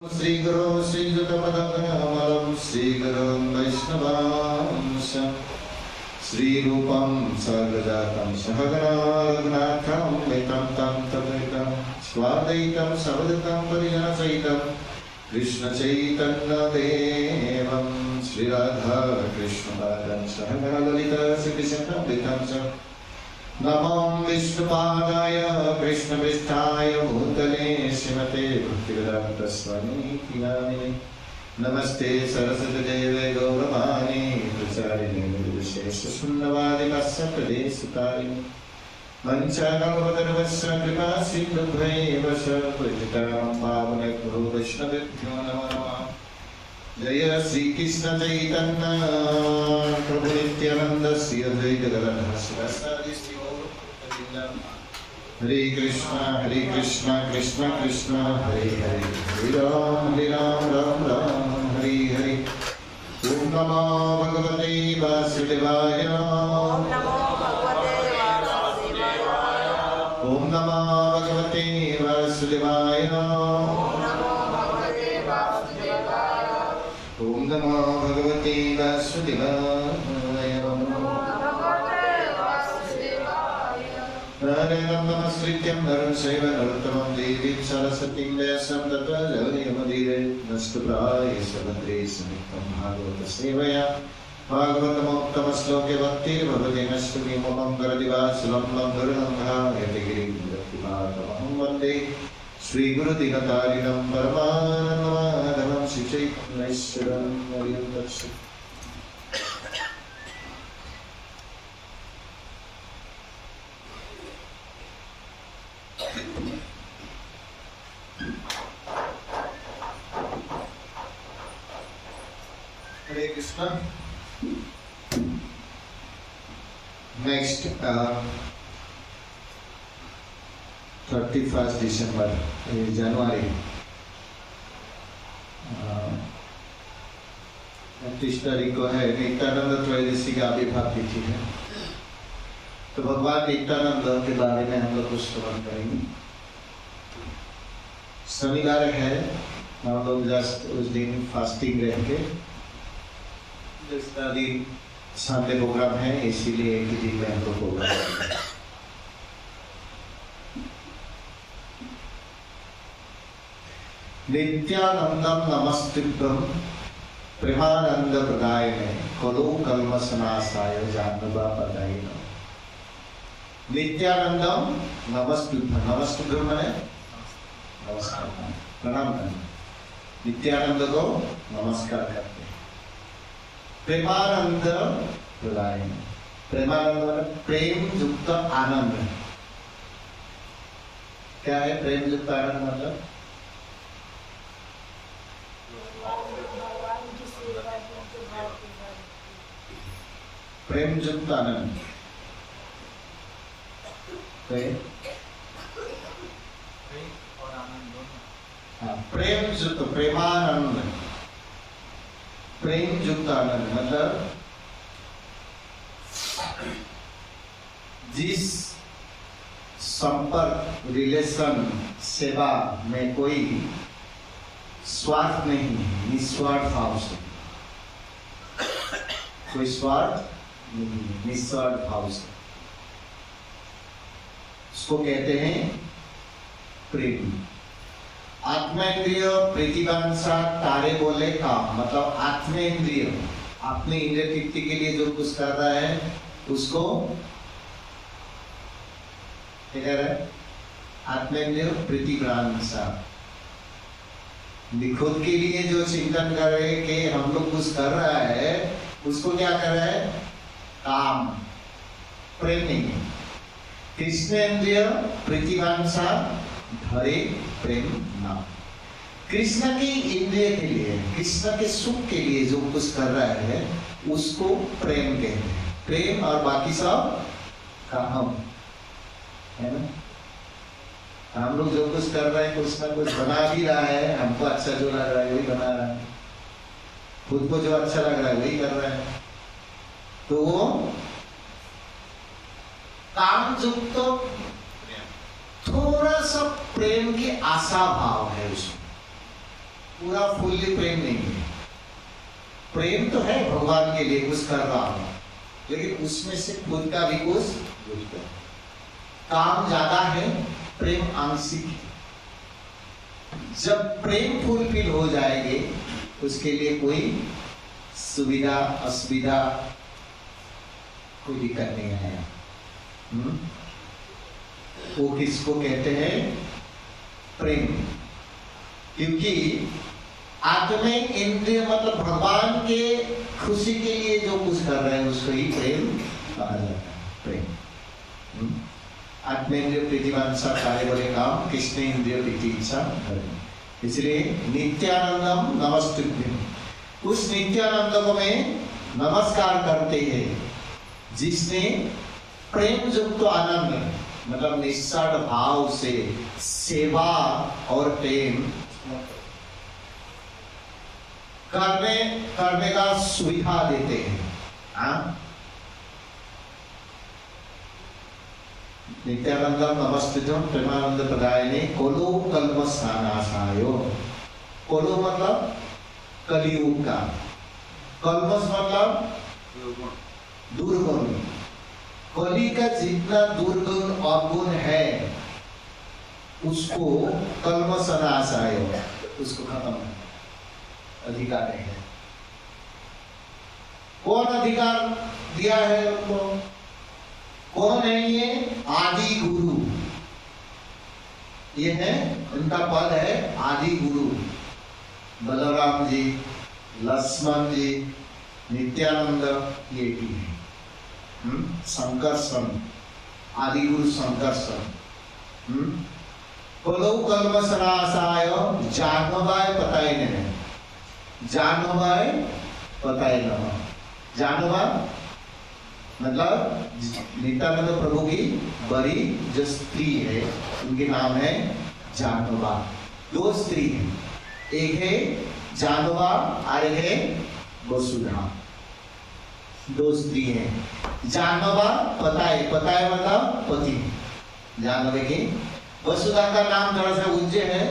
श्री गुरु श्रीयुतपदकमलं श्रीगुरुं वैष्णवांश श्रीरूपं सर्वजातं सहगणारघुनाथं वितं तं तद्वैतं स्वाद्वैतं सर्वदतं परिजनसहितं कृष्णचैतन्यदेवं श्रीराधा कृष्णपादं सहगणललिता श्रीकृष्णं वितं च नमो विष्णुपादाय कृष्णपृष्ठाय भूतले श्रीमते भक्तिवेदान्त स्वामी नामिने नमस्ते सरस्वती देवे गौरवाणी प्रचारिणे निर्विशेष शून्यवादि कश्यपदेशतारिणे पंचाकल्पतरुश्च कृपा सिन्धुभ्यैव सर्वजितां पावनेभ्यो वैष्णवेभ्यो नमो नमः। जय श्री कृष्ण चैतन्य प्रभु नित्यानंद श्री अद्वैत गदाधर शिवासादि श्री हरे कृष्ण कृष्ण कृष्ण हरे हरे हरे राम राम हरे हरे। ओम नमो भगवते वासुदेवाय ओम नमो भगवते वासुदेवाय ओम नमो भगवते वासुदेवाय नारायणं नमस्कृत्यं नरं चैव नरोत्तमं देवीं सरस्वतीं व्यासं ततो जगन्मोहनमुदीरे नमस्तुभ्रायश्च भद्रे समेतं भागवत सेवया भागवतमुत्तमश्लोके भक्तिर्भवति नस्तुतिमोहं करदिवासुलं गुरुणं भावयति गिरिं वन्दे श्रीगुरुदिनकारिणं परमानन्दमाधवं श्रीचैतन्येश्वरं हरिं तत्सत्। हरे कृष्ण। नेक्स्ट 31 दिसंबर जनवरी 29 तारीख को है नित्यानंद त्रयोदशी का आविर्भाव तिथि है। तो भगवान नित्यानंद के बारे में हम लोग कुछ श्रवण करेंगे। शनिवार है, हम लोग जस्ट उस दिन फास्टिंग रहेंगे। दूसरा दिन संडे प्रोग्राम है, इसीलिए एक ही दिन में हम लोग प्रोग्राम करेंगे। नित्यानंदम नमस्तुभ्यं प्रेमानंद प्रदायिने खलु कल्मषनाशाय जानवापदायिने। नित्यानंदम नमस्तुभ्यं, नमस्तुभ्यं माने नमस्कार, प्रणाम करना। नित्यानंद को नमस्कार करते हैं। प्रेमानंद प्रदायिने, प्रेमानंद माने प्रेम युक्त आनंद। क्या है प्रेम युक्त आनंद मतलब? प्रेम युक्त आनंद, प्रेम और आनंद दोनों। हाँ, प्रेम युक्त, प्रेमानंद, प्रेम युक्त आनंद मतलब जिस संपर्क, रिलेशन, सेवा में कोई स्वार्थ नहीं, निस्वार्थ भाव से, कोई स्वार्थ नहीं, निस्वार्थ भाव से, उसको कहते हैं प्रेम। आत्मेंद्रिय प्रीतिकांक्षा तारे बोले काम, मतलब आत्मेंद्रिय अपने इंद्रिय तृप्ति के लिए जो कुछ कर रहा है उसको क्या कह रहा है? आत्मेंद्रिय प्रीतिकांक्षा। खुद के लिए जो चिंतन कर रहे कि हम लोग कुछ कर रहा है उसको क्या कर रहा है? काम, प्रेम नहीं है। कृष्णेन्द्रिय प्रीतिकांक्षा धरे प्रेम नाम। कृष्ण की इंद्रिय के लिए, कृष्ण के सुख के लिए जो कुछ कर रहा है उसको प्रेम कहते हैं। प्रेम और बाकी सब काम है ना। हम लोग जो कुछ कर रहे हैं, कुछ ना कुछ बना भी रहा है, हमको अच्छा जो लग रहा है वही बना रहा है, खुद को जो अच्छा लग रहा है वही कर रहा है। तो वो काम युक्त थोड़ा सा प्रेम की आशा भाव है उसमें। पूरा फुल्ली प्रेम नहीं है। प्रेम तो है भगवान के लिए, कुछ कर रहा हूं, लेकिन उसमें से खुद का भी कुछ काम ज्यादा है, प्रेम आंशिक है। जब प्रेम फुलफिल हो जाएंगे उसके लिए कोई सुविधा असुविधा कोई दिक्कत नहीं आएगा। वो किसको कहते हैं? प्रेम। क्योंकि आत्मिक इंद्रिय मतलब भगवान के खुशी के लिए जो कुछ कर रहे हैं उसको ही प्रेम कहा जाता है। प्रेम आत्मेंद्रिय प्रीतिवांछा कार्य बड़े काम, कृष्ण इंद्रिय प्रीति इच्छा। इसलिए नित्यानंदम नमस्तुभ्यम, उस नित्यानंद को मैं नमस्कार करते हैं जिसने प्रेम युक्त आनंद मतलब निस्वार्थ भाव से सेवा और प्रेम करने का सुविधा देते हैं। नित्यानंदम नमस्कृतम प्रेमानंद प्रदायिने कोलो कल्मषनाशायो। कोलो मतलब कलियुग का, कल्मष मतलब दुर्गुण। कली का जितना दुर्गुण अवगुण है उसको कल्मषनाशायो, उसको खत्म अधिकार है। कौन अधिकार दिया है उनको? कौन है ये? आदि गुरु। ये है उनका पद है आदि गुरु। बलराम जी, लक्ष्मण जी, नित्यानंद, ये भी है संकर्षण, आदि गुरु संकर्षण। कोलो कल्मषनाशाय जानवाय पताय न, जानवाय पताय न। जानवा मतलब नित्यानंद प्रभु की बड़ी जो स्त्री है उनके नाम है जानवा। दो स्त्री है, एक है जानवा और एक है वसुधा। दो स्त्री है। जानवा पताय, पताय मतलब पति, जानवे की। वसुधा का नाम थोड़ा सा उज्जै है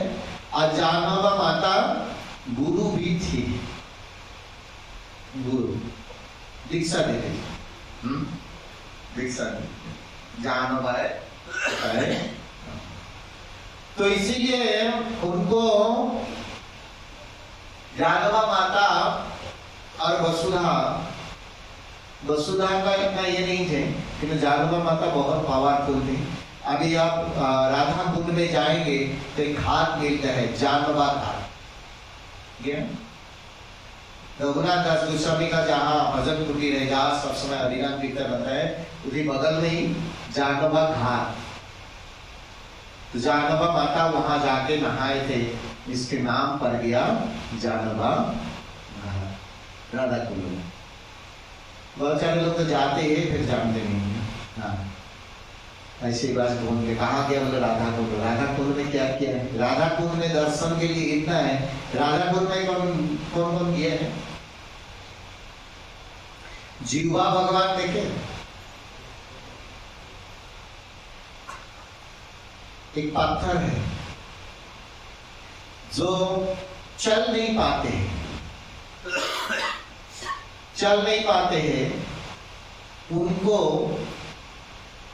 और जानवा माता गुरु भी थी, गुरु दीक्षा देते थे। दीक्षा जानवा है। तो इसीलिए उनको जानवा माता और वसुधा का इतना ये नहीं थे, लेकिन जानवा माता बहुत पावरफुल थी। अभी आप राधा कुंड में जाएंगे तो एक घाट मिलता है जानवा घाट। रघुनाथ दास गोस्वामी का जहाँ भजन कुटीर है, जहाँ सब समय हरिनाम कीर्तन होता है, उसी बगल में ही जानवा घाट। तो जानवा माता वहां जाके नहाए थे, इसके नाम पड़ गया जानवा राधा कुंड में। बहुत सारे लोग तो जाते हैं फिर जानते नहीं है। हाँ, ऐसी बात बोल के कहा गया बोले राधा कुंड। राधा कुंड में क्या किया है? राधा कुंड में दर्शन के लिए इतना है। राधा कुंड में कौन कौन किया है? जीवा भगवान देखे, एक पत्थर है जो चल नहीं पाते हैं, चल नहीं पाते हैं, उनको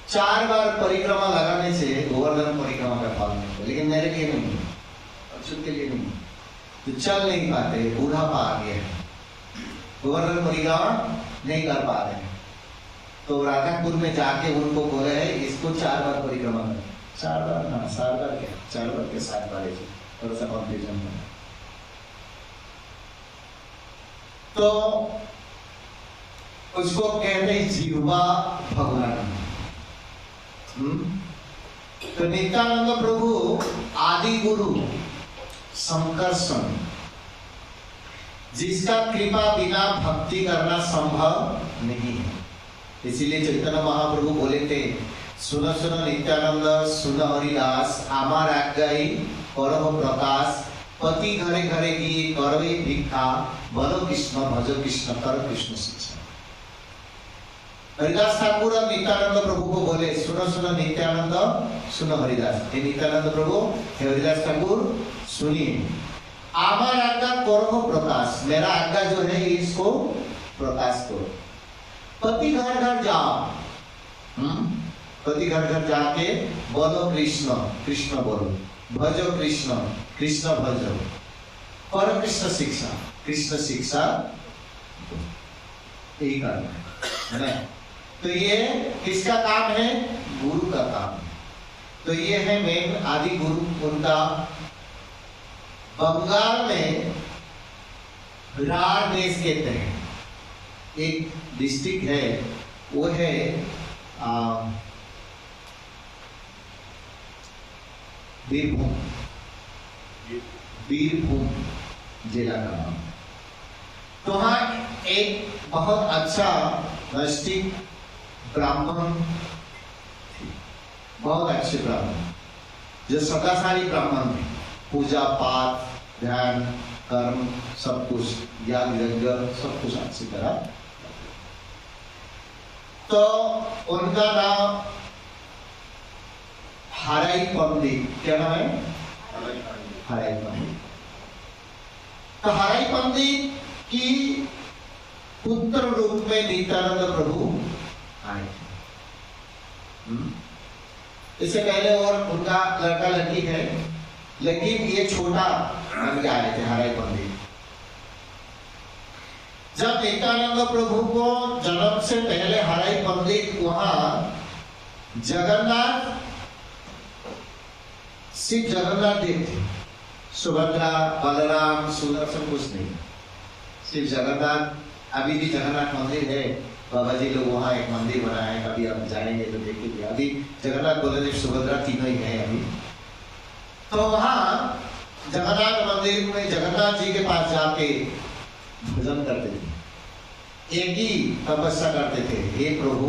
4 बार परिक्रमा लगाने से गोवर्धन परिक्रमा का फल मिलता है। लेकिन मेरे लिए नहीं, अक्षुत के लिए नहीं। तो चल नहीं पाते, बूढ़ापा आ गया है, गोवर्धन परिक्रमा नहीं कर पा रहे हैं। तो राधापुर में जाके उनको बोले है इसको 4 बार परिक्रमा करें। 4 बार? हाँ, 4 बार क्या, 4 बार के 7 बार है, थोड़ा सा कॉन्फ्यूजन है। तो उसको कहते जीवा भगवान। तो नित्यानंद प्रभु आदि गुरु संकर्षण, जिसका कृपा बिना भक्ति करना संभव नहीं है। इसीलिए चैतन्य महाप्रभु बोले थे, सुनो सुनो नित्यानंद, सुनो हरिदास, आमार आज्ञाई करो प्रकाश, पति घरे घरे की करवे भिक्षा, बोलो कृष्ण भजो कृष्ण करो कृष्ण शिक्षा। हरिदास ठाकुर और नित्यानंद प्रभु को बोले, सुनो सुनो नित्यानंद, सुनो हरिदास। हे नित्यानंद प्रभु, हे हरिदास ठाकुर, सुनिए। आमार आज्ञा करो प्रकाश, मेरा आज्ञा जो है इसको प्रकाश करो। पति घर घर जाओ, पति घर घर जाके बोलो कृष्ण कृष्ण बोलो, भजो कृष्ण कृष्ण भजो, करो कृष्ण शिक्षा, कृष्ण शिक्षा यही करना है। तो ये किसका काम है? गुरु का काम है। तो ये है मेन आदि गुरु उनका। बंगाल में राढ़ देश कहते हैं, एक डिस्ट्रिक्ट है, वो है बीरभूम, बीरभूम जिला का नाम। तो वहाँ एक बहुत अच्छा नैष्ठिक ब्राह्मण, बहुत अच्छे ब्राह्मण, जो सदाचारी ब्राह्मण थे, पूजा पाठ ध्यान कर्म सब कुछ याग यज्ञ सब कुछ अच्छी तरह। तो उनका नाम हराई पंडित, क्या नाम है? हराई पंडित। तो हराई पंडित की पुत्र रूप में नित्यानंद प्रभु आए थे। इससे पहले और उनका लड़का लड़की है, लेकिन ये छोटा बन के आए थे हराई पंडित। जब नित्यानंद प्रभु को जन्म से पहले हराई पंडित वहां जगन्नाथ, सिर्फ जगन्नाथ देव थे, सुभद्रा बलराम सुदर्शन कुछ नहीं, सिर्फ जगन्नाथ। अभी भी जगन्नाथ मंदिर है, बाबा जी लोग वहाँ एक मंदिर बनाए हैं, कभी आप जाएंगे तो देखेंगे। अभी जगन्नाथ बलदेव सुभद्रा तीनों ही हैं अभी। तो वहाँ जगन्नाथ मंदिर में जगन्नाथ जी के पास जाके भजन करते थे, एक ही तपस्या करते थे, हे प्रभु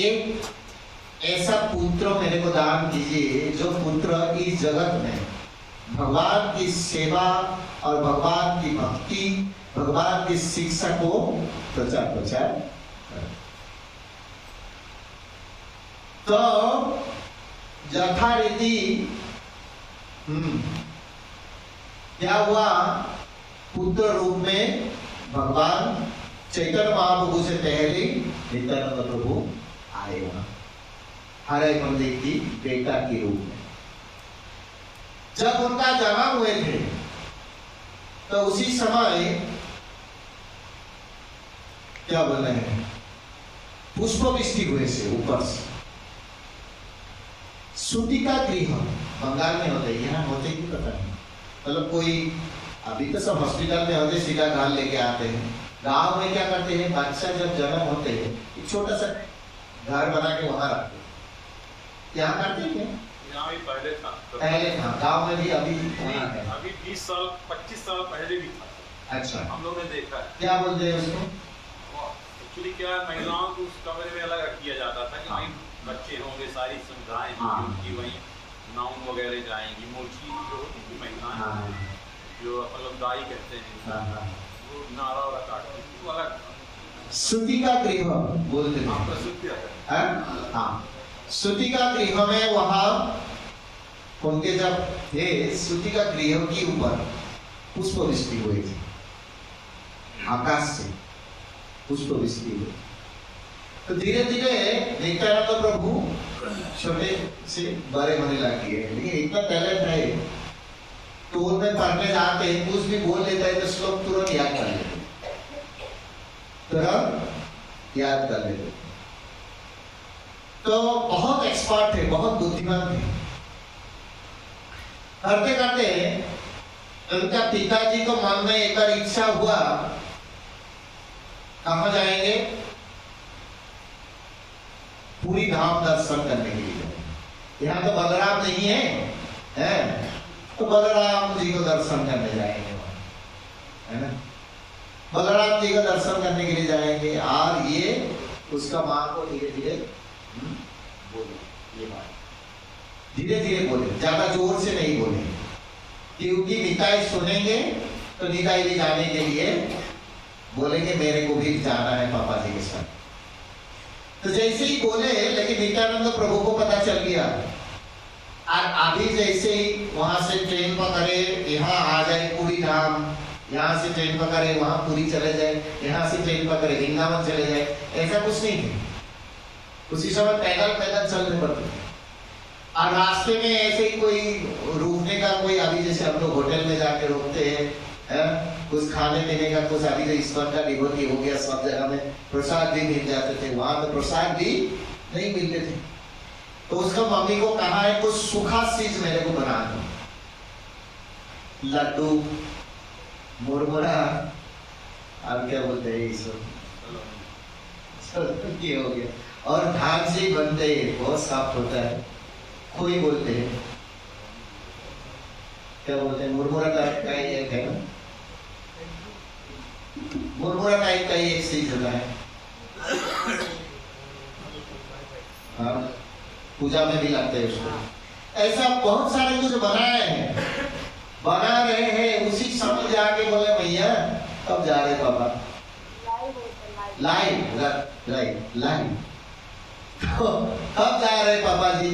एक ऐसा पुत्र मेरे को दान कीजिए जो पुत्र इस जगत में भगवान की सेवा और भगवान की भक्ति, भगवान की शिक्षा को प्रचार करे। तो यथारीति क्या हुआ, पुत्र रूप में भगवान चैतन्य महाप्रभु से पहले नित्यानंद प्रभु आए वहां हराई पंडित की बेटा के रूप में। जब उनका जन्म हुए थे तो उसी समय क्या बोल रहे हैं, पुष्पवृष्टि हुए से ऊपर से। सूतिका गृह बंगाल में होते, यहाँ होते ही पता नहीं, मतलब कोई अभी तो सब हॉस्पिटल में होते, सीधा घर लेके आते हैं। गांव में क्या करते हैं, बच्चा जब जन्म होते हैं एक छोटा सा घर बना के वहां रखते हैं। यहाँ करते हैं, यहाँ भी पहले था, गांव में भी अभी अभी 20 साल 25 साल पहले भी था। अच्छा, हम लोग ने देखा है। क्या बोलते हैं उसको? एक्चुअली क्या महिलाओं को उस कमरे में अलग रख दिया जाता था कि वहीं बच्चे होंगे, सारी सुविधाएं होंगी उनकी, वहीं नाउन वगैरह जाएंगी, मोची जो होती थी महिलाएं, जो अपन लोग दाई कहते हैं, वो नारा वाला काटती थी, वो अलग सूतिका गृह बोलते हैं। हाँ, सूतिका गृह में वहां उनके जब थे, सूतिका गृह के ऊपर पुष्पवृष्टि हुई थी, आकाश से पुष्पवृष्टि हुई। तो धीरे धीरे नित्यानंद प्रभु छोटे से बड़े होने लगे, लेकिन इतना टैलेंट है तो उनमें पढ़ने जाते हैं, कुछ भी बोल लेता है तो श्लोक तुरंत याद कर लेते, तुरंत याद कर लेते। तो बहुत एक्सपर्ट थे, बहुत बुद्धिमान थे। करते करते उनका पिताजी को मन में एक बार इच्छा हुआ, कहाँ जाएंगे, पूरी धाम दर्शन करने के लिए। यहाँ तो बलराम नहीं है, तो बलराम जी को दर्शन करने जाएंगे, है ना, बलराम जी को दर्शन करने के लिए जाएंगे। और ये उसका माँ को धीरे धीरे बोले, ये बात धीरे धीरे बोले, ज्यादा जोर से नहीं बोले, क्योंकि निताई सुनेंगे तो निताई भी जाने के लिए बोलेंगे मेरे को भी जाना है पापा जी के साथ। तो जैसे ही बोले, लेकिन नित्यानंद प्रभु को पता चल गया और अभी जैसे ही वहां से ट्रेन पकड़े यहाँ आ जाए पूरी धाम, यहाँ से ट्रेन पकड़े वहां पूरी चले जाए, यहाँ से ट्रेन पकड़े वृंदावन चले जाए, ऐसा कुछ नहीं है। उसी समय पैदल पैदल चलने पड़ते थे। और रास्ते में ऐसे ही कोई रुकने का कोई, अभी जैसे हम लोग होटल में जाके रुकते हैं, कुछ खाने पीने का कुछ, अभी तो ईश्वर का डिवोटी हो गया, सब जगह में प्रसाद भी मिल जाते थे, वहां तो प्रसाद भी नहीं मिलते थे। तो उसका मम्मी को कहा है कुछ सूखा चीज मेरे को बना दो, लड्डू, मुरमुरा, अब क्या बोलते हैं ईश्वर, ये हो गया। और धान से बनते हैं, बहुत सॉफ्ट होता है, खोई बोलते हैं, क्या बोलते हैं, मुरमुरा टाइप का ही एक है ना, मुरमुरा टाइप का ही एक चीज होता है, हाँ, पूजा में भी लगते हैं उसको। ऐसा बहुत सारे कुछ बनाए हैं, बना रहे हैं, उसी समय जाके बोले भैया कब जा रहे पापा, लाइव लाइव, तो कब जा रहे पापा जी,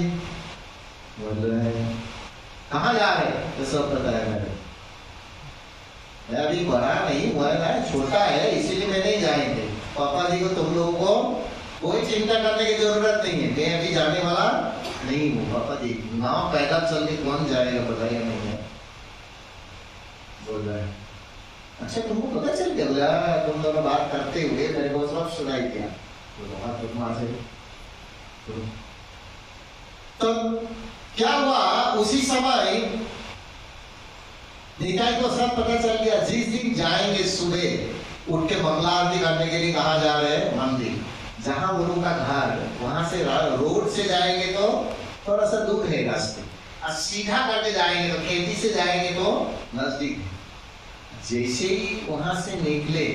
बोल रहे हैं कहाँ जा रहे, तो सब पता है मेरे, मैं अभी बड़ा नहीं हुआ है, छोटा है, इसीलिए मैं नहीं जाएंगे पापा जी को, तुम लोगों को कोई चिंता करने की जरूरत नहीं है, मैं अभी जाने वाला नहीं हूँ पापा जी, गाँव पैदल चल के कौन जाएगा बताइए, नहीं है, बोल रहे हैं अच्छा तुमको पता चल गया, तुम दोनों बात करते हुए मेरे को सब सुनाई दिया, तुम वहां से। तो क्या हुआ, उसी समय निकाय को सब पता चल गया, जिस दिन जाएंगे सुबह उठ के मंगला आरती करने के लिए, कहाँ जा रहे हैं, मंदिर, जहां उनका घर, वहां से रोड से जाएंगे तो थोड़ा सा दूर है रास्ते, और सीधा करके जाएंगे तो खेती से जाएंगे तो नजदीक है। जैसे ही वहां से निकले,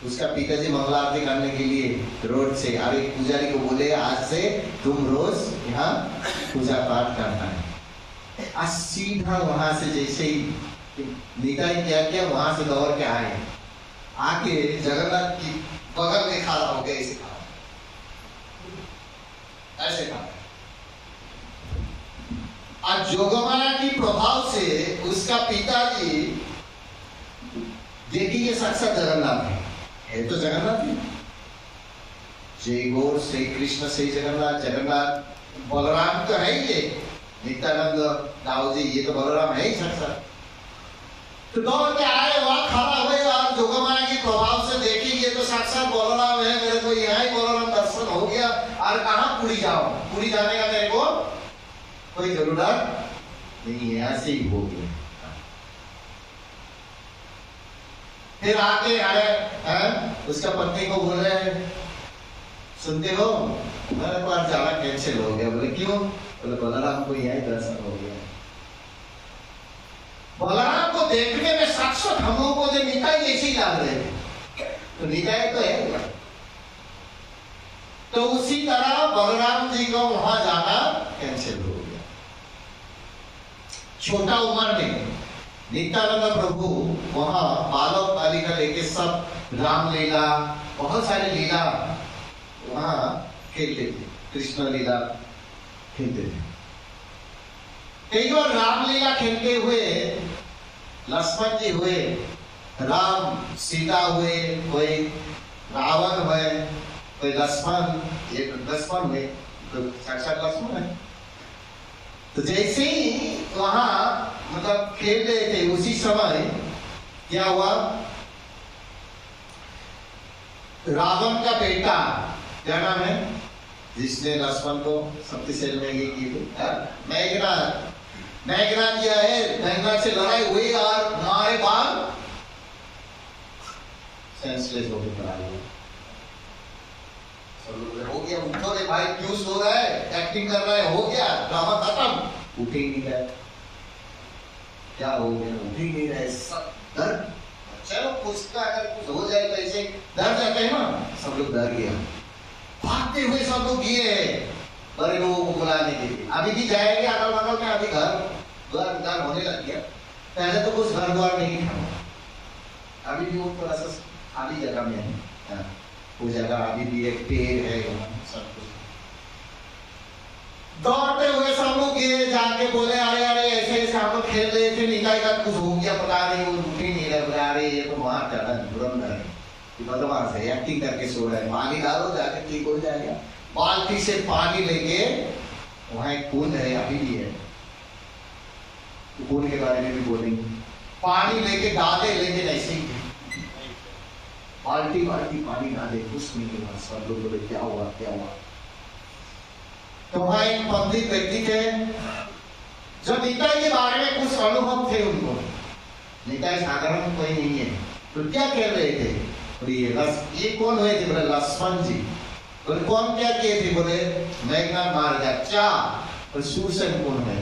उसका पिताजी मंगला आरती करने के लिए रोड से, और एक पुजारी को बोले आज से तुम रोज यहाँ पूजा पाठ करना है। आज सीधा वहां से जैसे ही निकाय क्या वहां से दौड़ के आए, आके जगन्नाथ की बगल में खड़ा हो गया, ऐसे खड़ा। आज जोगमाया की प्रभाव से उसका पिताजी देखिए साक्षात जगन्नाथ है तो जगन्नाथ है, जय गौर श्री कृष्ण श्री जगन्नाथ, जगन्नाथ बलराम तो है ही, नित्यानंद दाऊ जी ये तो बलराम है ही साक्षात। तो दौड़ के आए, वहां खड़ा हुए, और जोगमाया की प्रभाव से देखी ये तो साक्षात बलराम है, मेरे को यहाँ ही बलराम दर्शन हो गया, और कहाँ पुरी जाओ, पुरी जाने का मेरे को कोई जरूरत नहीं है, ऐसे ही हो गया। फिर आके आए, उसका पत्नी को बोल रहे हैं सुनते हो मेरे को आज जाना कैंसिल हो गया, बोले क्यों, बोले बलराम को यही दर्शन हो गया। बलराम को देखने में साक्षात हम लोगों को जो निकाय जैसे ही लग रहे थे, तो निकाय तो है, तो उसी तरह बलराम जी को वहां जाना कैंसिल हो गया। छोटा उम्र में नित्यानंद प्रभु वहां बालक बालिका लेके सब रामलीला, बहुत सारे लीला वहां खेलते थे, कृष्ण लीला खेलते थे। कई बार रामलीला खेलते हुए लक्ष्मण जी हुए, राम सीता हुए, कोई रावण हुए, कोई लक्ष्मण, ये लक्ष्मण हुए, तो साक्षात लक्ष्मण है। तो जैसे ही वहां मतलब खेल रहे थे, उसी समय क्या हुआ, रावण का बेटा, क्या नाम है, जिसने लक्ष्मण को शक्तिशाली में की थी, मेघनाथ, मेघनाथ किया है, मेघनाथ से लड़ाई हुई और मारे बाद सेंसलेस हो गया, हो गया, उठो रे भाई, क्यों सो रहा है, एक्टिंग कर रहा है, हो गया ड्रामा खत्म, उठ ही नहीं रहा, क्या हो गया, उठ ही नहीं रहे, सब डर, चलो कुछ अगर कुछ हो जाए तो ऐसे डर जाते हैं ना, सब लोग डर गया, भागते हुए सब लोग गए बड़े लोगों को बुलाने के लिए। अभी भी जाएंगे अगल बगल में, अभी घर द्वार होने लग गया, पहले तो कुछ घर द्वार नहीं था, अभी भी वो थोड़ा सा खाली जगह में है, वो जगह अभी भी एक पेड़ है, सब कुछ। दौड़ते हुए सब लोग गए जाके बोले अरे अरे ऐसे ऐसे हम लोग खेल रहे थे, निकाय का कुछ हो गया पता नहीं, वो उठ ही नहीं रहे, अरे ये तो वहां चढ़ा तुरंत है, बदमाश है, एक्टिंग करके सो रहा है, पानी डालो जाके ठीक हो जाएगा। बाल्टी से पानी लेके, वहां एक कुंड है अभी भी है, कुंड के बारे में भी बोलेंगे, पानी लेके डाले, लेकिन ऐसे ही बाल्टी बाल्टी पानी डाले, कुछ नहीं हुआ। सब लोग बोले क्या हुआ क्या हुआ। तो वहां एक पंडित व्यक्ति थे जो निताई के बारे में कुछ अनुभव थे उनको। निताई साधारण कोई नहीं है, तो क्या कह रहे थे, ये कौन हुए थे, बोले लक्ष्मण जी। बोले कौन क्या किए थे, बोले मेघनाथ मार गया। क्या, और सूरसेन कौन है,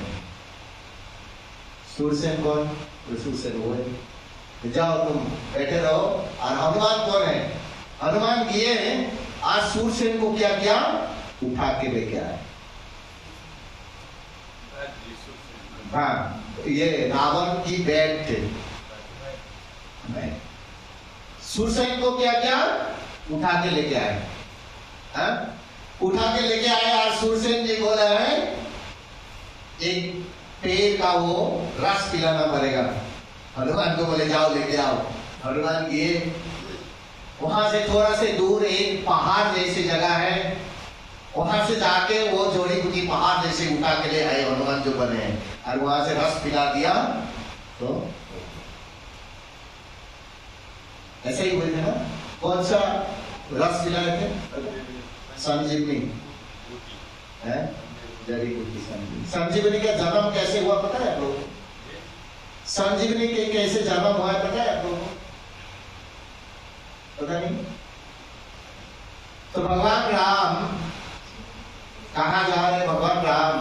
सूरसेन कौन, सूरसेन हुए। जाओ तुम बैठे रहो। और हनुमान कौन है, हनुमान किए आज सूरसेन को क्या किया, उठा के लेके आए। हाँ, ये रावण की बैठ थे, सूरसेन को क्या किया, उठा के लेके आए। हाँ? उठा के लेके आए। आज सूरसेन जी बोला है एक पेड़ का वो रस पिलाना पड़ेगा। हनुमान को बोले जाओ लेके आओ। हनुमान गए, वहां से थोड़ा से दूर एक पहाड़ जैसी जगह है, वहां से जाके वो जोड़ी बूटी पहाड़ जैसे उठा के ले आए हनुमान जो बने हैं, और वहां से रस पिला दिया। तो ऐसे ही हुए थे ना। कौन सा रस पिलाए थे, संजीवनी है, जड़ी बूटी संजीवनी। संजीवनी का जन्म कैसे हुआ पता है आप लोगों को, संजीवनी के कैसे जन्म हुआ है पता है आप लोगों को, पता नहीं। तो भगवान राम कहा जा रहे, भगवान राम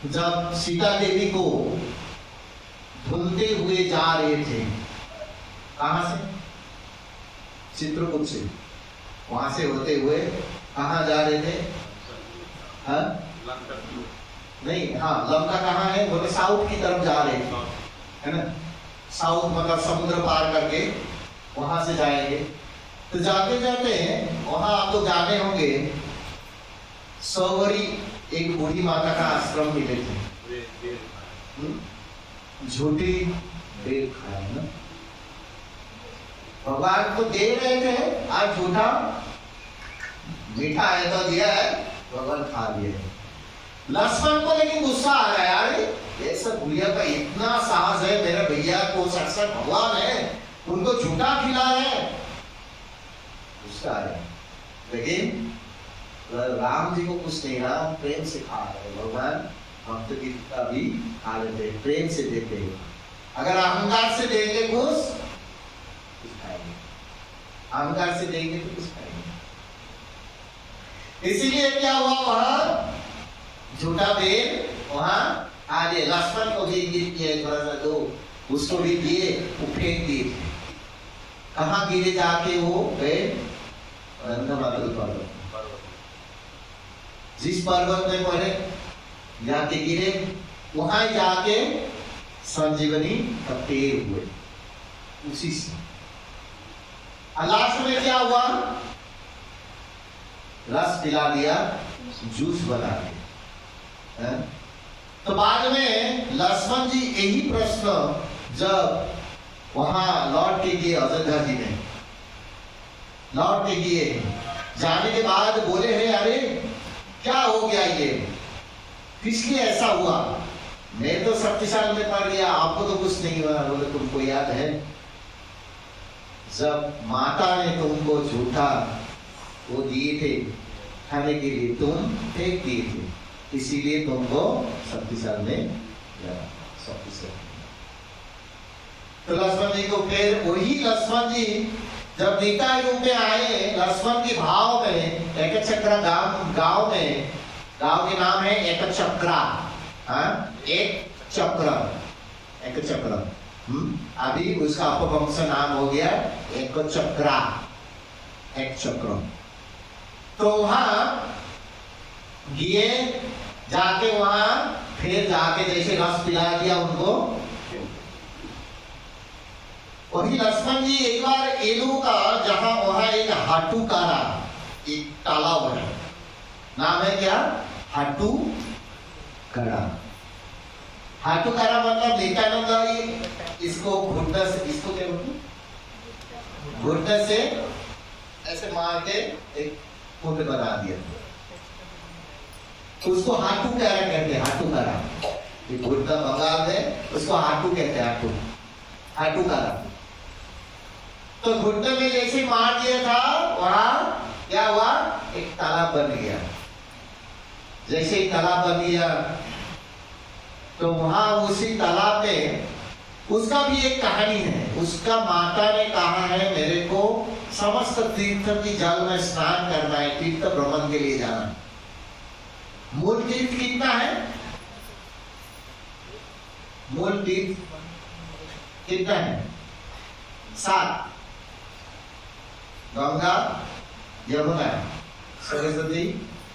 जब सीता देवी को ढूंढते हुए जा रहे थे, कहां से, चित्रकूट से, वहां से होते हुए कहां जा रहे थे, हाँ नहीं, हाँ लंका कहाँ है, बोले साउथ की तरफ जा रहे थे, है ना, साउथ मतलब समुद्र पार करके वहां से जाएंगे। तो जाते जाते वहां आप लोग जाने होंगे, सौवरी एक बूढ़ी माता का आश्रम मिले थे, झूठी बेल खाया ना, भगवान को दे रहे थे, आज झूठा मीठा है तो दिया है, भगवान खा लिए। लक्ष्मण को लेकिन गुस्सा आ रहा है, यार ये सब भैया का इतना साहस है, मेरे भैया को साक्षात भगवान है, उनको झूठा खिला है, गुस्सा आ रहा है। लेकिन राम जी को कुछ नहीं रहा, प्रेम से खा रहे भगवान, भक्त की का भी खा लेते, प्रेम से देते हैं। अगर अहंकार से देंगे कुछ खाएंगे, अहंकार से देंगे तो कुछ खाएंगे। इसीलिए क्या हुआ, वहां झूठा बेल वहां आगे लक्ष्मण को भी गिर किया, थोड़ा सा दो उसको भी दिए, वो फेंक दिए। कहाँ गिरे जाके वो बेल, रंगमादल पर्वत, जिस पर्वत में पड़े जाके गिरे, वहां जाके संजीवनी का पेड़ हुए, उसी से। लास्ट में क्या हुआ, रस पिला दिया, जूस बना दिया। तो बाद में लक्ष्मण जी यही प्रश्न जब वहां लौट के गए, अयोध्या जी में लौट के गए, जाने के बाद बोले हैं अरे क्या हो गया, ये किसलिए ऐसा हुआ, मैं तो शक्तिशाली में पड़ गया, आपको तो कुछ नहीं हुआ। बोले तुमको याद है जब माता ने तुमको झूठा वो दिए थे खाने के लिए, तुम फेंक दिए थे, इसीलिए तुमको शक्तिशाली में शक्तिशाली। तो लक्ष्मण जी को फिर वही लक्ष्मण जी जब निताई रूप में आए, लक्ष्मण के भाव में एक चक्रा गांव में, गांव के नाम है एक चक्रा, एक चक्र, अभी उसका अपभ्रंश नाम हो गया एक चक्रा, एक चक्र। तो वहां गए, जाके वहां फिर जाके जैसे रस पिला दिया उनको। वही लक्ष्मण जी एक बार एलू का जहां वहां एक हाटू कारा एक तालाब है, नाम है क्या, हाटू कड़ा। हाटुकारा मतलब नित्यानंद इसको घुटने से, इसको क्या बोलते, घुटने से ऐसे मार के एक कुंड बना दिया, तो उसको हाटुकारा कहते हैं। हाटुकारा घुटना बंगाल में उसको हाटू कहते हैं, हाटू, हाटुकारा। तो घुटने में जैसे मार दिया था, वहां क्या हुआ, एक तालाब बन गया। जैसे ही तालाब बन गया तो वहां उसी तालाब में उसका भी एक कहानी है। उसका माता ने कहा है मेरे को समस्त तीर्थ की जल में स्नान करना है, तीर्थ भ्रमण के लिए जाना है। मूल तीर्थ कितना है, मूल तीर्थ कितना है, 7, गंगा, यमुना, सरस्वती,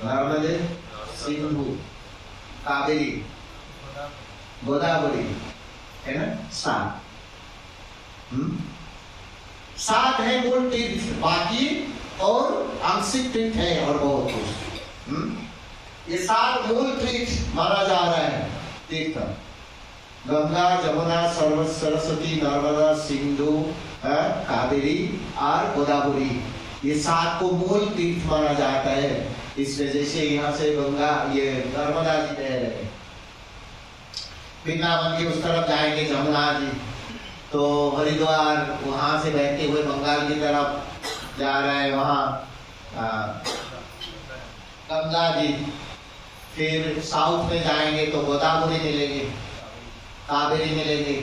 नर्मदे, सिंधु, कावेरी, गोदावरी, है ना, 7। 7 है मूल तीर्थ, बाकी और आंशिक तीर्थ है और बहुत कुछ। ये 7 मूल तीर्थ माना जा रहा है तीर्थ। गंगा, जमुना, सरस्वती, नर्मदा, सिंधु, कावेरी और गोदावरी, ये 7 को मूल तीर्थ माना जाता है। इसमें जैसे यहाँ से गंगा, ये नर्मदा जी बह रहे, वृंदावन की उस तरफ जाएंगे जमुना जी, तो हरिद्वार वहां से बहते हुए बंगाल की तरफ जा रहे हैं, वहां गंगा जी। फिर साउथ में जाएंगे तो गोदावरी मिलेंगे, कावेरी मिलेंगे।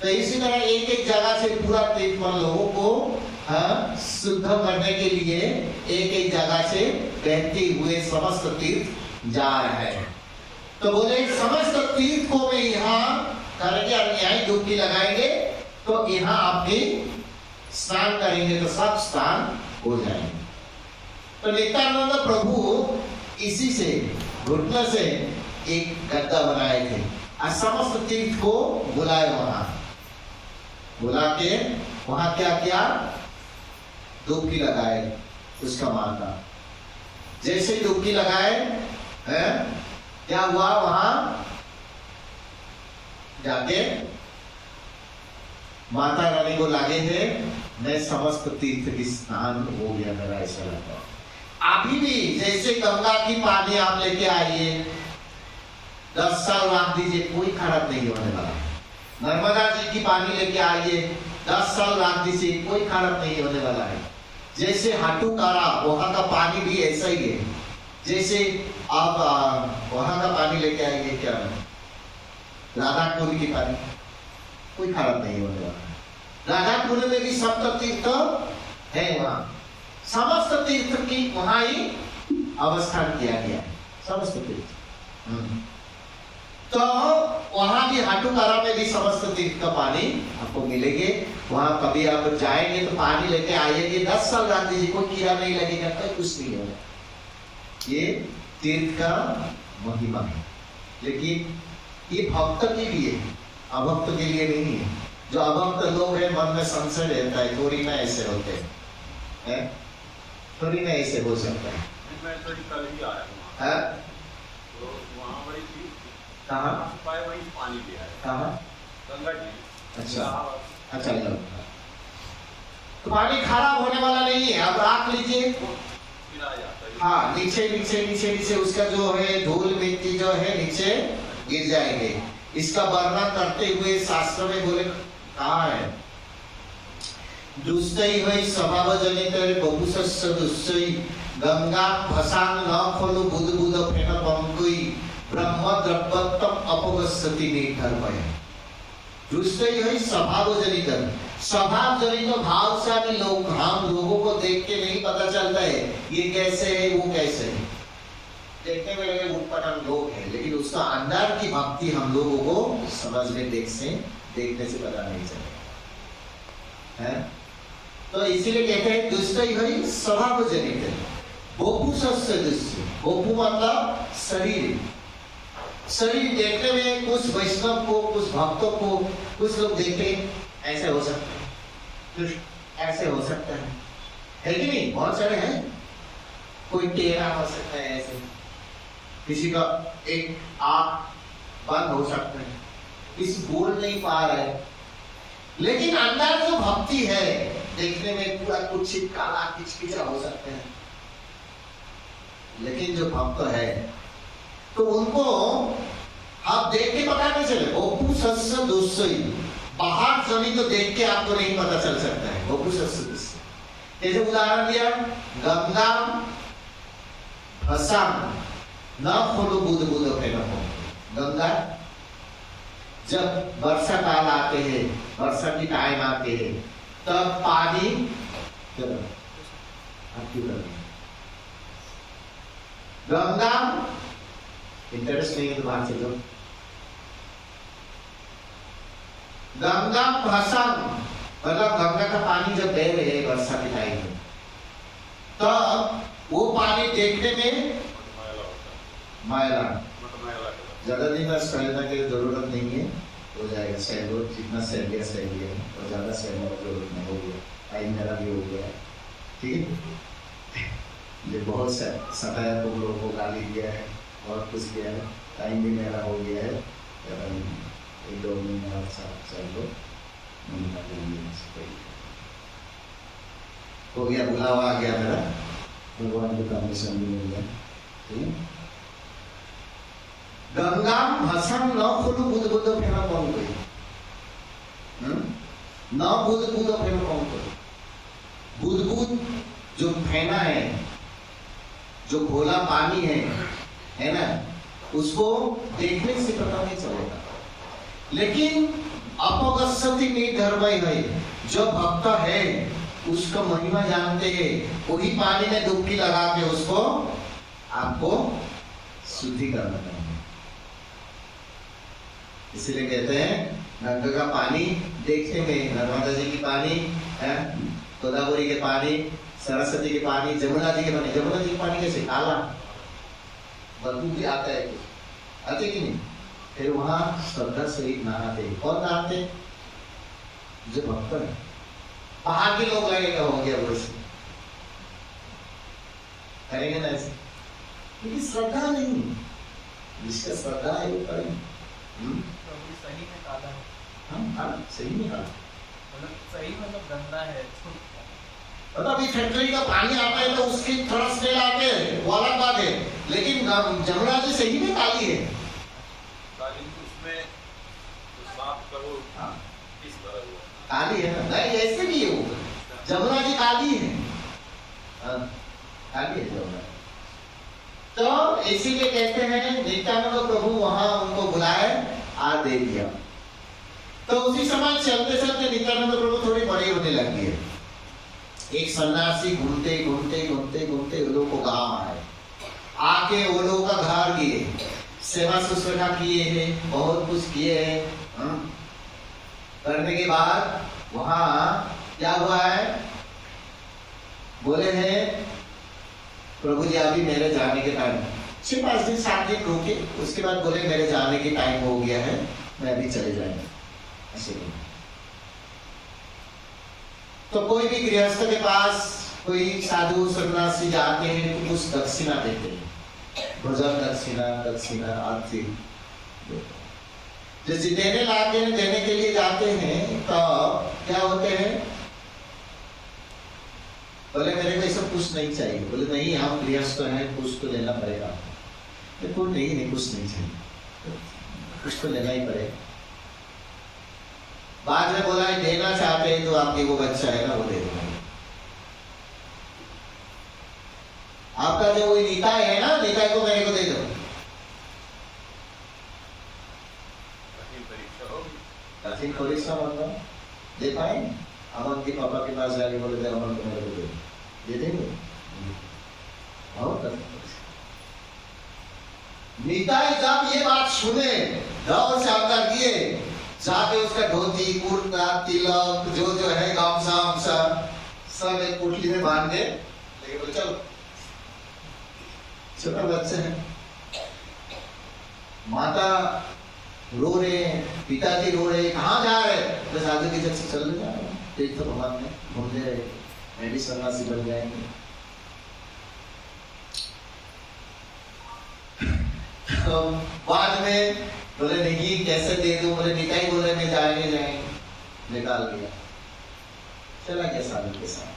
तो इसी तरह एक एक जगह से पूरा तीर्थ लोगों को शुद्ध करने के लिए एक एक जगह से बहते हुए समस्त तीर्थ जा रहे हैं। तो बोले समस्त तीर्थ को में यहाँ करेंगे, यहाँ डुबकी लगाएंगे तो यहाँ आपकी स्नान करेंगे तो सब स्नान हो जाएंगे। तो नित्यानंद प्रभु इसी से घुटने से एक गद्दा बनाए थे और समस्त तीर्थ को बुलाए, वहां बुला के वहां क्या किया, डुबकी लगाए उसका माता। जैसे डुबकी लगाए है, क्या हुआ, वहां जाके माता रानी को लागे थे मैं समस्त तीर्थ की स्नान हो गया, मेरा ऐसा लगा। अभी भी जैसे गंगा की पानी आप लेके आइए, 10 साल रख दीजिए, कोई खराब नहीं होने वाला। नर्मदा जी की पानी लेके आइए, 10 साल रख दीजिए, कोई खराब नहीं होने वाला है। जैसे हाटुकारा वहां का पानी भी ऐसा ही है। जैसे आप वहां का पानी लेके आएंगे, क्या राधाकुंड की पानी, कोई खराब नहीं होने वाला। राधाकुंड में भी सप्त तीर्थ है, वहां समस्त तीर्थ की वहां ही अवस्थान किया गया है, समस्त तीर्थ। तो वहां भी हाटुकारा में भी समस्त तीर्थ का पानी आपको मिलेंगे। वहां कभी आप जाएंगे तो पानी लेके आइएगे, 10 साल रख दीजिए, कोई कीड़ा नहीं लगेगा, कोई कुछ नहीं होगा। ये तीर्थ का महिमा है। लेकिन ये भक्त के लिए, अभक्त के लिए नहीं है। जो अभक्त लोग हैं मन में संशय रहता है, थोड़ी ना ऐसे होते हैं, थोड़ी ना ऐसे हो सकता है। मैं थोड़ी कल ही आया है तो वहाँ बड़ी थी, कहाँ वहीं पानी ले आया, कहाँ, गंगा जी। अच्छा अच्छा, तो पानी खराब होने वाला नहीं है, आप रख लीजिए। हाँ, नीचे नीचे नीचे नीचे उसका जो है धूल मिट्टी जो है नीचे गिर जाएंगे। इसका वर्णन करते हुए शास्त्र में बोले कहा है, दुष्टई है स्वभाव जनित बहुसस्य दुष्टई गंगा भसान न खलु बुध बुध फेन पंकुई ब्रह्म द्रव्यत्तम अपगस्यति निर्धर्मय। दुष्टई है स्वभाव जनित, स्वभाव जनित भाव से हम लोगों को देख के नहीं पता चलता है ये कैसे है वो कैसे है। देखने में लगे उत्पन्न लोग हैं, लेकिन उसका अंदर की भक्ति हम लोगों को समझने देखने से पता नहीं चलेगा है। तो इसीलिए कहते हैं दुष्ट ही स्वभाव जनित, बोपु सस्य दुष्ट, बोपु मतलब शरीर। शरीर देखने में कुछ वैष्णव को, कुछ भक्तों को, कुछ लोग देखते ऐसे हो सकता है, कुछ ऐसे हो सकता है कि नहीं? बहुत सारे हैं, कोई टेढ़ा हो सकता है ऐसे, किसी का एक आंख बंद हो सकता है, किसी बोल नहीं पा रहे, लेकिन अंदर जो भक्ति है, देखने में पूरा कुछ काला किचकिचा हो सकते हैं, लेकिन जो भक्त है तो उनको आप देख के पता नहीं चले। बपू सस्य दुस्सई, बाहर जमीन तो देख के आपको नहीं पता चल सकता है। बपू सस्य दुस्सई, जैसे उदाहरण दिया, गंगा भसाम न खोलो बुध बुध फेना हो। गंगा जब वर्षा काल आते हैं, वर्षा की टाइम आते हैं, तब पानी गंगा, इंटरेस्ट नहीं है तो बाहर चलो। गंगा भसम मतलब गंगा का पानी जब बह रहे हैं वर्षा के टाइम में, तब वो पानी देखने में मैला, ज्यादा दिन में सहना की जरूरत नहीं है, हो जाएगा। सैलो जितना सह लिया और ज्यादा सहने की जरूरत नहीं, हो गया टाइम मेरा भी हो गया, ठीक है। ये बहुत सताया तुम लोगों को, गाली दिया है और कुछ किया है, टाइम भी मेरा हो गया है, एक दो महीना साथ चल लो, हो गया, बुलावा आ गया मेरा, भगवान को परमिशन भी मिल गया, ठीक है। गंगा भसम न खोलू बुध बुध फेना कौन कोई, न बुध बुध फेना कौन कोई। बुध बुध जो फेना है, जो खोला पानी है ना, उसको देखने से पता नहीं चलेगा, लेकिन अपगस्यति में धर्मय है, जो भक्त है उसका महिमा जानते हैं, वही पानी में डुबकी लगा के उसको आपको शुद्धि करना चाहिए। इसलिए कहते हैं गंगा का पानी देखने में, नर्मदा जी की पानी, गोदावरी के पानी, सरस्वती के पानी, जमुना जी के पानी। जमुना जी के पानी कैसे काला बदबू भी आता है, आते कि नहीं? फिर वहां श्रद्धा से नहाते। कौन नहाते? जो भक्त है। बाहर के लोग लगेगा हो गया वैसे करेंगे ना ऐसे, क्योंकि श्रद्धा नहीं, जिसका श्रद्धा है वो करेंगे। सही में काला है, हाँ सही में काला, मतलब सही मतलब गंदा है। मतलब ये फैक्ट्री का पानी आता है तो उसकी थोड़ा स्मेल आते हैं, वो अलग बात है, लेकिन जमुना जी सही में काली है। उसमें तो साफ करो, किस तरह वो काली है ना? नहीं ऐसे भी है वो, जमुना जी काली है, काली है जमुना। तो इसीलिए कहते हैं नित्यानंद प्रभु वहां उनको बुलाए आ दे दिया। तो उसी समय चलते चलते नित्यानंद प्रभु थोड़ी बड़ी होने लगी है। एक सन्यासी घूमते घूमते घूमते घूमते वो लोग को गांव आए, आके वो लोग का घर गए, सेवा शुश्रूषा किए हैं, बहुत कुछ किए हैं। करने के बाद वहां क्या हुआ है, बोले हैं प्रभु जी अभी मेरे जाने के टाइम, 6-5 दिन 7 दिन रुके, उसके बाद बोले मेरे जाने के टाइम हो गया है, मैं अभी चले जाएंगे। ऐसे तो कोई भी गृहस्थ के पास कोई साधु सन्यासी जाते हैं तो कुछ दक्षिणा देते हैं, भोजन दक्षिणा आर्थिक, जैसे देने लाते हैं, देने के लिए जाते हैं तो क्या होते हैं, बोले मेरे को सब कुछ नहीं चाहिए। बोले नहीं हम गृहस्थ हैं, कुछ तो लेना पड़ेगा। देखो नहीं कुछ नहीं चाहिए, कुछ तो लेना ही पड़ेगा। बाद में बोला देना चाहते हैं तो आपके वो बच्चा है ना वो दे देंगे। आपका जो वो निकाय है ना, निकाय को मेरे को दे दो। कठिन परीक्षा मतलब दे पाएंगे? अमन के पापा के पास जाके बोले थे अमन को मेरे को दे देंगे? बहुत कठिन परीक्षा। निताई जब ये बात सुने दौड़ से अंदर किए, जाके उसका धोती कुर्ता तिलक जो है गामसा सब एक पुटली में बांध के लेके बोले चलो। छोटा बच्चा है, माता रो रहे हैं, पिताजी रो रहे हैं, कहाँ जा रहे हैं? तो साधु की जगह चलने जा रहे हैं, तीर्थ भगवान में घूमने रहे, मैं भी सन्यासी बन जाएंगे। तो बाद में बोले नहीं कैसे दे दूं, बोले निकाय बोले मैं जाएंगे, निकाल दिया, चला गया साधु के साथ।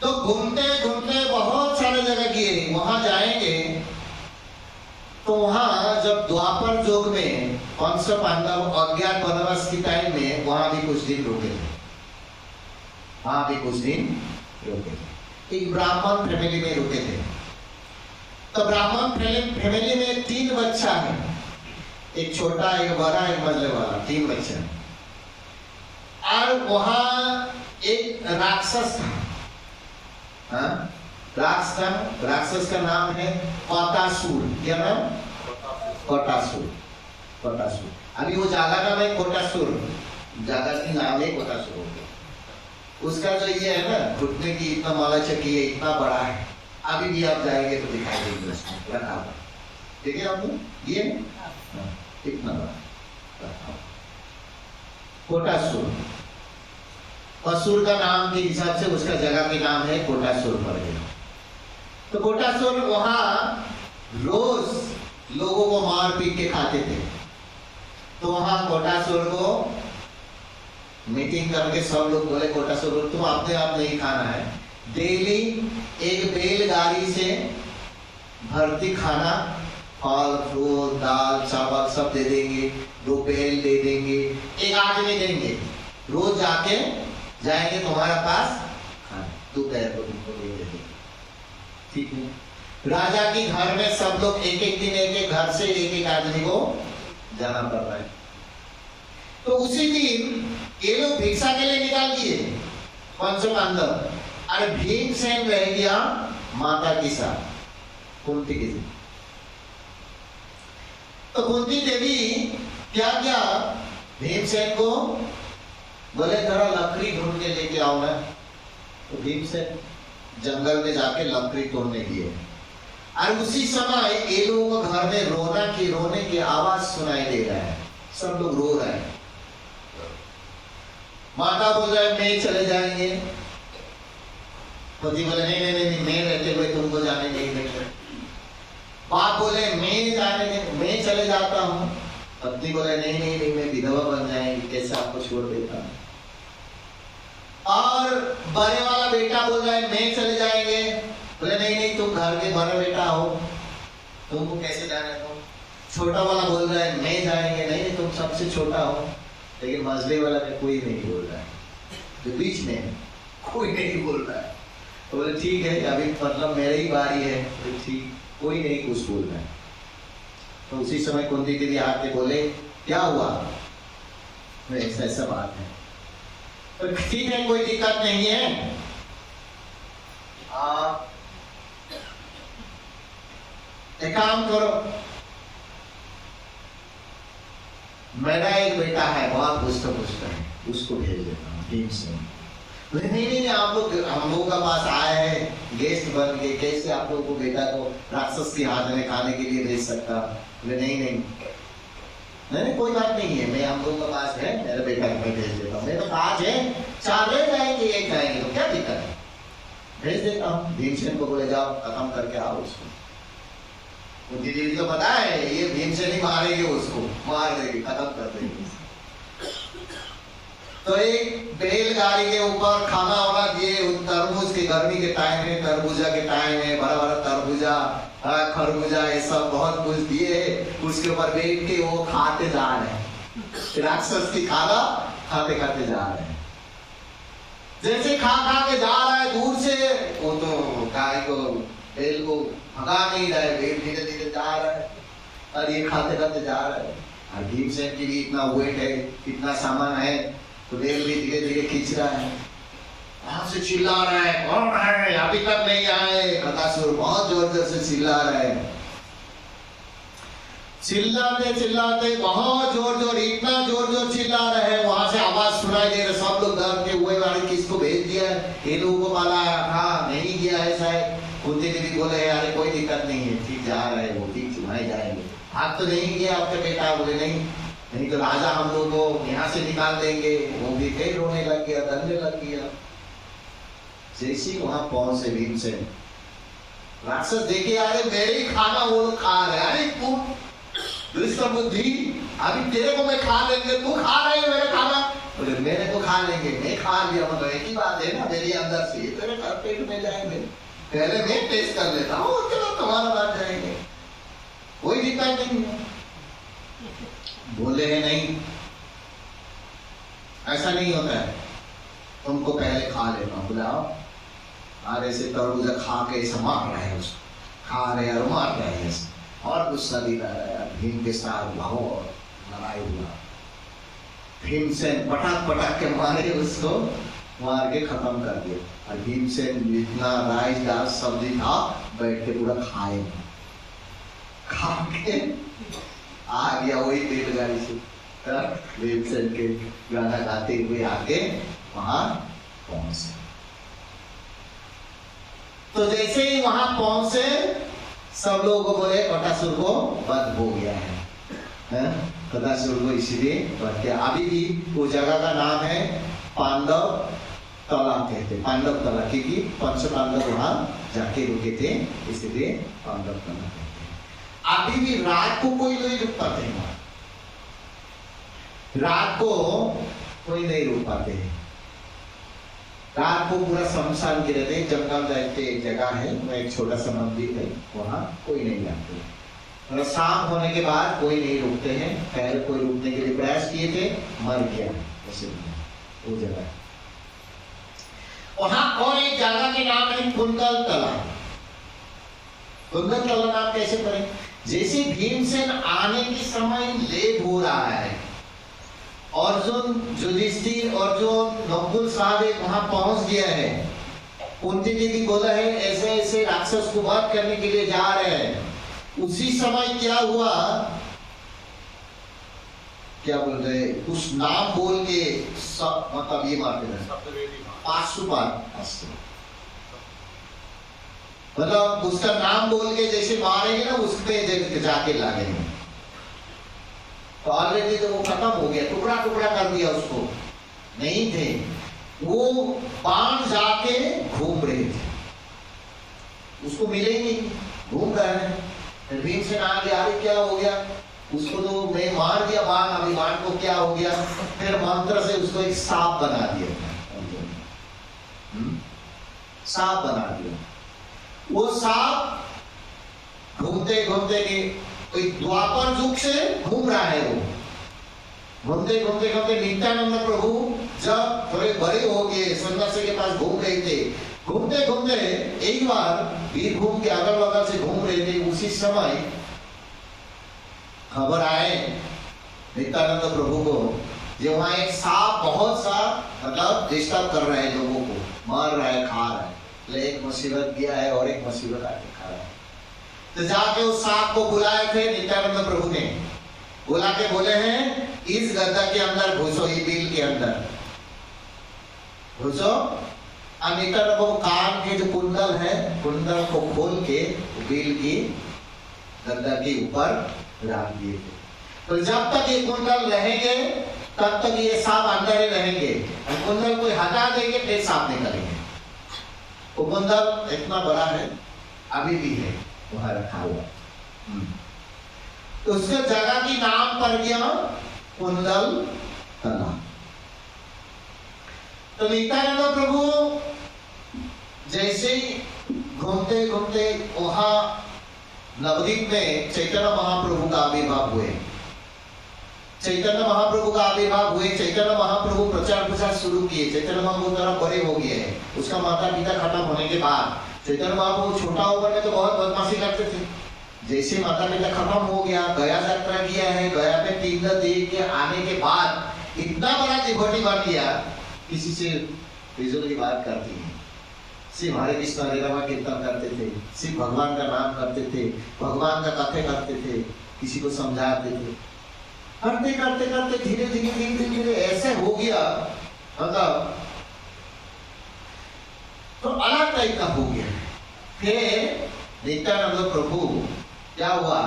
तो घूमते घूमते बहुत सारे जगह किए, वहां जाएंगे तो वहां जब द्वापर युग में पंच पांडव अज्ञात वनवास की टाइम में वहां भी कुछ दिन रुके थे, वहां भी कुछ दिन रुके थे। एक ब्राह्मण फैमिली में रुके थे। तो ब्राह्मण फैमिली में 3 बच्चा है, एक छोटा, एक बड़ा, एक मझले वाला, 3 बच्चे। और वहां एक राक्षस था, राक्षस का नाम है कोटासुर। क्या नाम? कोटासुर। अभी वो जगह का नाम है कोटासुर, जगह की नाम है कोटासुर। उसका जो ये है ना घुटने की इतना माला चकी है, इतना बड़ा है, अभी भी आप जाएंगे तो दिखाई देंगे उसमें रखा हुआ, देखिए आपको ये इतना बड़ा कोटासुर। असुर का नाम के हिसाब से उसका जगह के नाम है कोटासुर पड़ गया। तो कोटासुर वहां रोज लोगों को मार पीट के खाते थे। तो वहां कोटासुर को मीटिंग करके सब लोग बोले कोटासुर तुम अपने आप नहीं खाना है, डेली एक बैलगाड़ी से भर्ती खाना, फल फ्रूट दाल चावल सब दे देंगे, 2 बैल दे देंगे, 1 आदमी देंगे, रोज जाएंगे तुम्हारे पास खाना, दोपहर को तुमको दे देंगे, ठीक है। राजा के घर में सब लोग एक दिन एक घर से एक आदमी को जाना पड़ रहा है। तो उसी दिन ये लोग भिक्षा के लिए निकाल दिए पंच पांडव, अरे भीमसेन रह गया माता के साथ, कुंती के साथ। तो कुंती देवी क्या किया, भीमसेन को बोले जरा लकड़ी ढूंढ के लेके आओ ना। तो भीमसेन जंगल में जाके लकड़ी तोड़ने दिए। और उसी समय ये लोगों को घर में रोने की आवाज सुनाई दे रहा है, सब लोग रो रहे हैं। माता बोल रहे मैं चले जाएंगे, पति बोले नहीं मैं रहते हुए तुमको जाने नहीं देंगे। बाप बोले मैं चले जाता हूँ, पत्नी बोले नहीं मैं विधवा बन जाएंगी, कैसे आपको छोड़ देता हूँ। और बड़े वाला बेटा बोल रहा है मैं चले जाएंगे, बोले नहीं तुम घर के बड़ा बेटा हो, तुमको कैसे जाना है तुम। छोटा वाला बोल रहा है मैं जाएंगे, नहीं तुम सबसे छोटा हो। लेकिन मझले वाला में कोई नहीं बोल रहा है, जो बीच में कोई नहीं बोल रहा है। तो बोले ठीक है अभी मतलब मेरी ही बारी है, तो ठीक, कोई नहीं कुछ बोल रहा है। तो उसी समय कुंती देवी आके बोले क्या हुआ, ऐसा बात है। तो ठीक है कोई दिक्कत नहीं है, एक काम करो, मेरा एक बेटा है बहुत पुष्ट है, उसको भेज देता हूँ भीमसेन। नहीं आप लोग हम लोगों का पास आए हैं गेस्ट बन के, कैसे आप लोगों को बेटा को राक्षस के हाथ में खाने के लिए भेज सकता। नहीं कोई बात नहीं है, मैं हम लोगों का पास है, मेरा बेटा को भेज देता हूँ। मेरे तो 5 है, 4 ले जाएंगे 1 जाएंगे तो क्या दिक्कत है, भेज देता हूँ। भीमसेन को बोले जाओ खत्म करके आओ उसको। उनकी दीदी तो पता है ये भीमसेन ही मारेगी, उसको मार देगी, खत्म कर देगी। तो एक बैलगाड़ी के ऊपर खाना वाना दिए, तरबूज के गर्मी के टाइम है, तरबूजा के टाइम है, बड़ा बड़ा तरबूजा खरबूजा ये सब बहुत कुछ दिए, उसके ऊपर बैठ के वो खाते जा रहे हैं, राक्षस की खाना खाते खाते जा रहे हैं। जैसे खा के जा रहा है दूर से, वो तो गाय को बैल को भगा नहीं रहा है, बैल धीरे धीरे जा रहा है और ये खाते खाते जा रहा है। और भीमसेन की भी इतना वेट है, इतना सामान है, तो बैल भी धीरे धीरे खींच रहा है, वहां से चिल्ला रहा है कौन है अभी तक नहीं आए। कोटासुर बहुत जोर जोर से चिल्ला रहा है, चिल्लाते बहुत जोर इतना जोर चिल्ला रहे हैं, वहां से आवाज सुनाई दे रही, सब लोग डर के हुए वाले किसको भेज दिया है, ये लोगों को माला हाँ नहीं किया है शायद। कुंती देवी बोले अरे कोई दिक्कत नहीं है, ठीक जा रहा है वो, ठीक चुनाए जाएंगे। आप तो नहीं किया आपके बेटा, बोले नहीं तो राजा हम लोग को यहाँ से निकाल देंगे। वो भी फिर रोने लग गया, डरने लग गया। जैसे वहां पहुंचे भीमसेन, राक्षस देखे अरे मेरे ही खाना वो लोग खा रहे, अरे तू दुष्ट बुद्धि, अभी तेरे को मैं खा लेंगे, तू खा रहे है मेरे खाना, बोले मेरे को खा लेंगे, मैं खा लिया, मतलब एक ही बात है ना, मेरे अंदर से तेरे पेट में जाएंगे, पहले मैं टेस्ट कर लेता हूँ, चलो तुम्हारा बात जाएंगे, कोई दिक्कत नहीं है। बोले हैं नहीं, ऐसा नहीं होता है, तुमको पहले खा लेना, बुलाओ, अरे से तरबूजा खा के ऐसा मार रहे हैं उसको, खा रहे और मार रहे हैं और गुस्सा दिला रहा है, भीम के साथ भाव और लड़ाई हुआ, भीमसेन पटाख पटाख के मारे उसको, मार के खत्म कर दिया, और भीमसेन जितना राइस दाल सब्जी था बैठ के पूरा खाए, खा के आ गया वही रेलगाड़ी से, भीमसेन के गाना गाते हुए आगे वहां पहुंचे। तो जैसे ही वहां पहुंचे सब लोगों को बोले कटासुर को वध हो गया है, कटासुर को इसलिए वध किया। अभी भी वो जगह का नाम है पांडव तला कहते, पांडव तला, क्योंकि पंच पांडव वहां जाके रुके थे, इसलिए पांडव तला कहते हैं। अभी भी रात को कोई नहीं रुक पाते हैं, रात को कोई नहीं रुक पाते हैं, रात को पूरा शमशान के रहते, जंगल रहते, एक जगह है, वहाँ एक छोटा सा मंदिर है, वहां कोई नहीं जाते, और शाम होने के बाद कोई नहीं रुकते हैं, पहले कोई रुकने के लिए प्रयास किए थे, मर गया ऐसे वो जगह। वहां और एक जगह के नाम है कुंडल तला। कुंडल तला नाम कैसे पड़े? जैसे भीमसेन आने के समय लेट हो रहा है, अर्जुन युधिष्ठिर अर्जुन नकुल सहदेव वहां पहुंच गया है, कुंती देवी बोला है ऐसे ऐसे राक्षस को वध करने के लिए जा रहे हैं, उसी समय क्या हुआ, क्या बोल रहे, उस नाम बोल के सब मतलब ये मारते रहे, पाशुपात, मतलब उसका नाम बोल के जैसे मारेंगे ना, उस पे जाके लागेंगे, तो ऑलरेडी तो वो खत्म हो गया, टुकड़ा टुकड़ा कर दिया उसको, नहीं थे वो बाण जाके घूम रहे थे, उसको मिले ही नहीं, घूम रहे हैं, भीमसेन आ गया, अरे क्या हो गया, उसको तो मैं मार दिया बाण, अभी बाण को क्या हो गया, फिर मंत्र से उसको एक सांप बना दिया, सांप बना दिया, वो सांप घूमते घूमते कोई द्वापर युग से घूम रहा है, वो घूमते घूमते घूमते नित्यानंद प्रभु जब थोड़े बड़े हो गए, सन्यासी के पास घूम रहे थे, घूमते घूमते एक बार वीरभूम के अगल बगल से घूम रहे थे, उसी समय खबर आए नित्यानंद प्रभु को, जो वहां एक सांप बहुत सा मतलब डिस्टर्ब कर रहा है, लोगों को मार रहा है, खा रहा है, एक मुसीबत गया है और एक मुसीबत आके खा रहा है। तो जाके उस सांप को बुलाए थे नित्यानंद प्रभु ने, बुला के बोले हैं इस गद्दा के अंदर घुसो, ये बिल के अंदर घुसो, और नित्यानंद प्रभु कान के जो कुंडल है, कुंडल को खोल के बिल की गद्दा के ऊपर रख दिए थे। तो जब तक ये कुंडल रहेंगे तब तक ये सांप अंदर ही रहेंगे, और कुंडल को हटा देंगे फिर सांप निकलेंगे। वो कुंडल इतना बड़ा है, अभी भी है वहां रखा हुआ, तो उसके जगह की नाम पड़ गया कुंडल तला। तो नित्यानंद प्रभु जैसे ही घूमते घूमते वहां नवद्वीप में चैतन्य महाप्रभु का आविर्भाव हुए, चैतन्य महाप्रभु का आविर्भाव हुए, चैतन्य महाप्रभु प्रचार प्रसार शुरू किए, चैतन्य महाप्रभु तरह बड़े हो गए हैं, उसका माता पिता खत्म होने के बाद चैतन्य महाप्रभु छोटा उम्र में तो बहुत बदमाशी करते थे, जैसे माता पिता खत्म हो गया, गया यात्रा किया है, गया में तीर्थ दे के आने के बाद इतना बड़ा डिवोटी बन गया, किसी से रिजल्ट की बात करती है, सिर्फ हरे कृष्ण हरे राम कीर्तन करते थे, सिर्फ भगवान का नाम करते थे, भगवान का कथे करते थे, किसी को समझाते थे, करते करते करते धीरे धीरे धीरे धीरे ऐसे हो गया, मतलब तो अलग टाइप का हो गया। फिर नित्यानंद प्रभु क्या हुआ,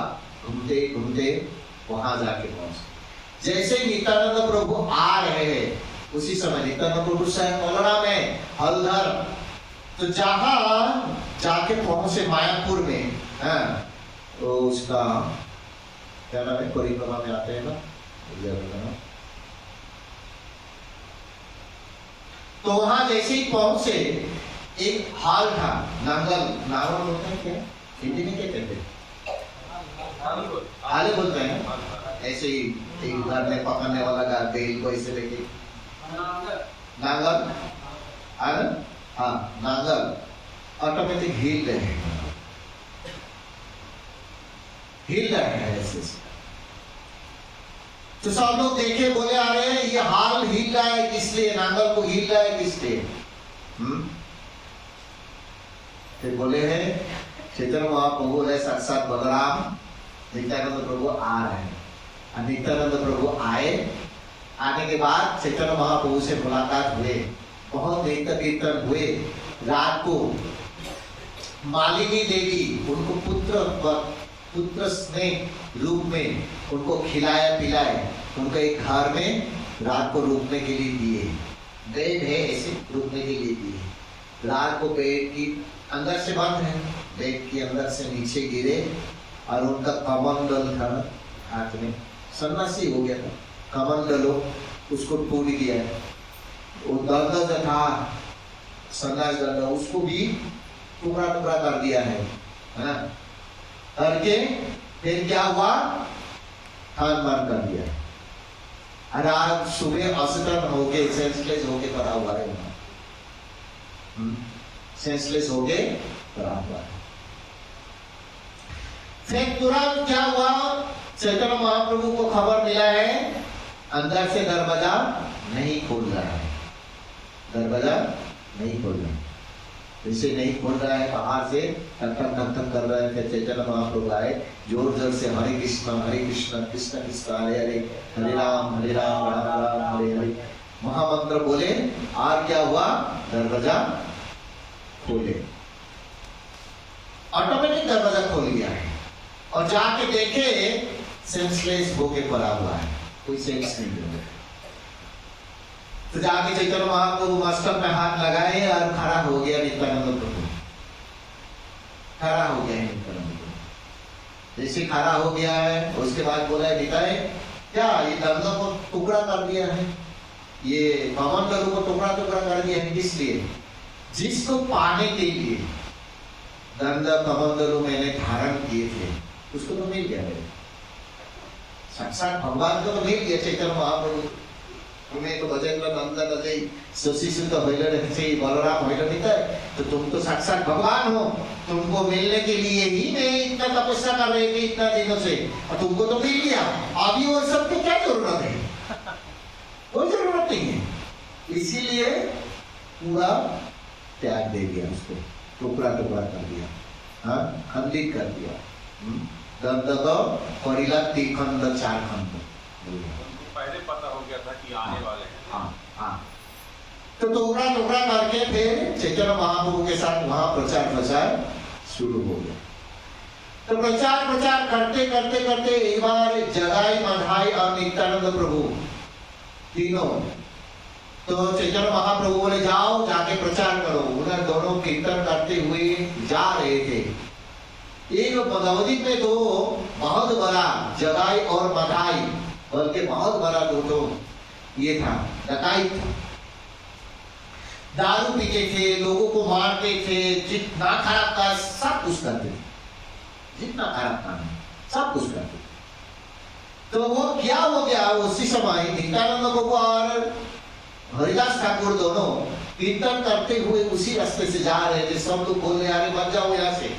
घूमते घूमते वहां जाके पहुंचे। जैसे नित्यानंद प्रभु आ रहे हैं उसी समय नित्यानंद प्रभु शायद कोलरा में हलधर तो जहां जाके पहुंचे मायापुर में, तो उसका क्या नाम है, परिक्रमा में आते हैं ना, तो वहां जैसे ही पहुंचे एक हाल था, नांगल, नांगल बोलते हैं क्या हिंदी में, क्या कहते हैं, हाले बोलते हैं ना, ऐसे ही एक घर में पकड़ने वाला का बेल को ऐसे लेके नांगल, हाँ नांगल ऑटोमेटिक हिल रहे हैं ऐसे। तो सब लोग देखे, बोले अरे ये हाल हिल रहा है किसलिए, नांगल को हिल रहा है किसलिए? फिर बोले हैं चैतन्य महाप्रभु है साक्षात बलराम, नित्यानंद प्रभु आ रहे हैं। नित्यानंद प्रभु आए, आने के बाद चैतन्य महाप्रभु से मुलाकात हुए, बहुत नृत्य कीर्तन हुए। रात को मालिनी देवी उनको पुत्र स्नेह रूप में उनको खिलाया पिलाए, उनको एक घर में रात को रुकने के लिए दिए, बेड है ऐसे रुकने के लिए दिए। रात को बेड की अंदर से बंद है, बेड के अंदर से नीचे गिरे और उनका कमंडल था हाथ में, सन्यासी हो गया था, कमंडलो उसको टूट गया, वो दर्द जो था सन्यास दर्द उसको भी टुकड़ा टुकड़ा कर दिया है ना, करके फिर क्या हुआ, खान मान कर दिया। और आज सुबह अचेतन होके सेंसलेस होके पड़ा हुआ है, सेंसलेस होके पड़ा हुआ है। फिर तुरंत क्या हुआ, चैतन्य महाप्रभु को खबर मिला है अंदर से दरवाजा नहीं खोल रहा है, दरवाजा नहीं खोल रहा है, इसे नहीं खोल रहा है, बाहर से टक टक कर रहे थे। चैतन्य महाप्रभु आए, जोर जोर से हरे कृष्ण कृष्ण कृष्ण हरे हरे, हरे राम राम राम हरे हरे महामंत्र बोले। और क्या हुआ, दरवाजा खोले, ऑटोमेटिक दरवाजा खोल गया है। और जाके देखे सेंसलेस होके पड़ा हुआ है, कोई सेंस नहीं है। तो जाके चैतन्य महाप्रभु मस्तक में हाथ लगाए और खड़ा हो गया नित्यानंद प्रभु, खड़ा हो गया नित्यानंद प्रभु। जैसे खड़ा हो गया है उसके बाद बोला है, निताय क्या ये दंड को टुकड़ा कर दिया है, ये कमंडलों को टुकड़ा टुकड़ा कर दिया है, किसलिए? जिसको पाने के लिए दंड कमंडलों मैंने धारण किए थे उसको तो मिल गया है, साक्षात भगवान को तो मिल गया चैतन्य महाप्रभु। तुम्हें तो भजन नंदन अजय शशि सुत बलराम तो तुम तो साक्षात भगवान हो, तुमको मिलने के लिए ही मैं इतना तपस्या कर रही थी इतना दिनों से, और तुमको तो मिल गया, अभी वो सब की क्या जरूरत है, कोई जरूरत नहीं है। इसीलिए पूरा त्याग दे दिया, उसको टुकड़ा टुकड़ा कर दिया, हाँ खंडित कर दिया। दंड तो परिला 3 खंड 4 खंड, पहले पता हो गया था कि आने वाले हैं। हाँ। तो टुकड़ा टुकड़ा करके फिर चैतन्य महाप्रभु के साथ वहां प्रचार शुरू हो गया। तो प्रचार करते करते करते एक बार जगाई मधाई और नित्यानंद प्रभु तीनों, तो चैतन्य महाप्रभु बोले जाओ जाके प्रचार करो। उन्हें दोनों कीर्तन करते हुए जा रहे थे। एक भगवती में तो बहुत बड़ा जगाई और मधाई, बल्कि बहुत बड़ा दोनों ये था, डकाइत था, दारू पीते थे, लोगों को मारते थे, जितना खराब काम सब कुछ करते थे, जितना खराब काम सब कुछ करते थे। तो वो क्या हो गया, उसी समय नित्यानंद प्रभु और हरिदास ठाकुर दोनों कीर्तन करते हुए उसी रास्ते से जा रहे थे। सब लोग बोल रहे अरे बच जाओ यहाँ से,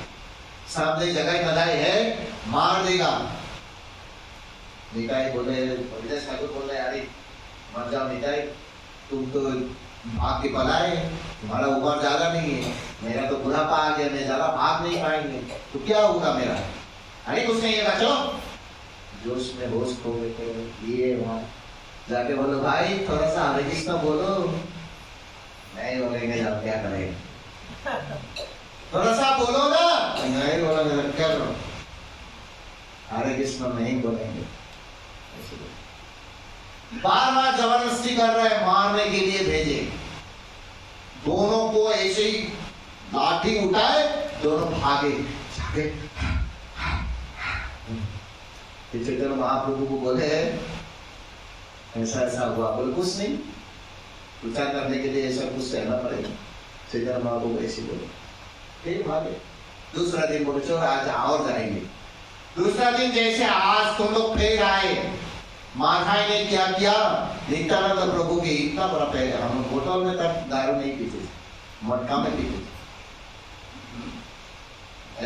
सामने जगह मदाई है, मार देगा। निकाय बोले, हरिदास ठाकुर बोल रहे अरे मर जाओ निकाय, तुम तो भाग के पलाए, तुम्हारा उम्र ज्यादा नहीं है, मेरा तो बुढ़ापा आ गया, मैं ज्यादा भाग नहीं पाएंगे, तो क्या होगा मेरा? अरे कुछ नहीं है बच्चों, जोश में होश खो गए। ये वहां जाके बोलो भाई थोड़ा सा हरे कृष्ण बोलो, नहीं बोलेंगे जब क्या करेंगे, थोड़ा सा बोलो ना, नहीं बोलेंगे क्या करो, हरे कृष्ण नहीं बोलेंगे। बार बार जबरदस्ती कर रहे हैं, मारने के लिए भेजे, दोनों को ऐसे ही लाठी उठाए, दोनों भागे जाके चैतन्य महाप्रभु को बोले ऐसा ऐसा हुआ। बोले कुछ नहीं, विचार करने के लिए ऐसा कुछ कहना पड़ेगा। चैतन्य महाप्रभु ऐसे बोले, फिर भागे। दूसरा दिन बोले चलो आज और जाएंगे। दूसरा दिन जैसे आज तुम लोग फिर आए, माधाई ने क्या किया, नित्यानंद प्रभु के इतना बड़ा पैर, हम बोतल में तक दारू नहीं पीते, मटका में पीते,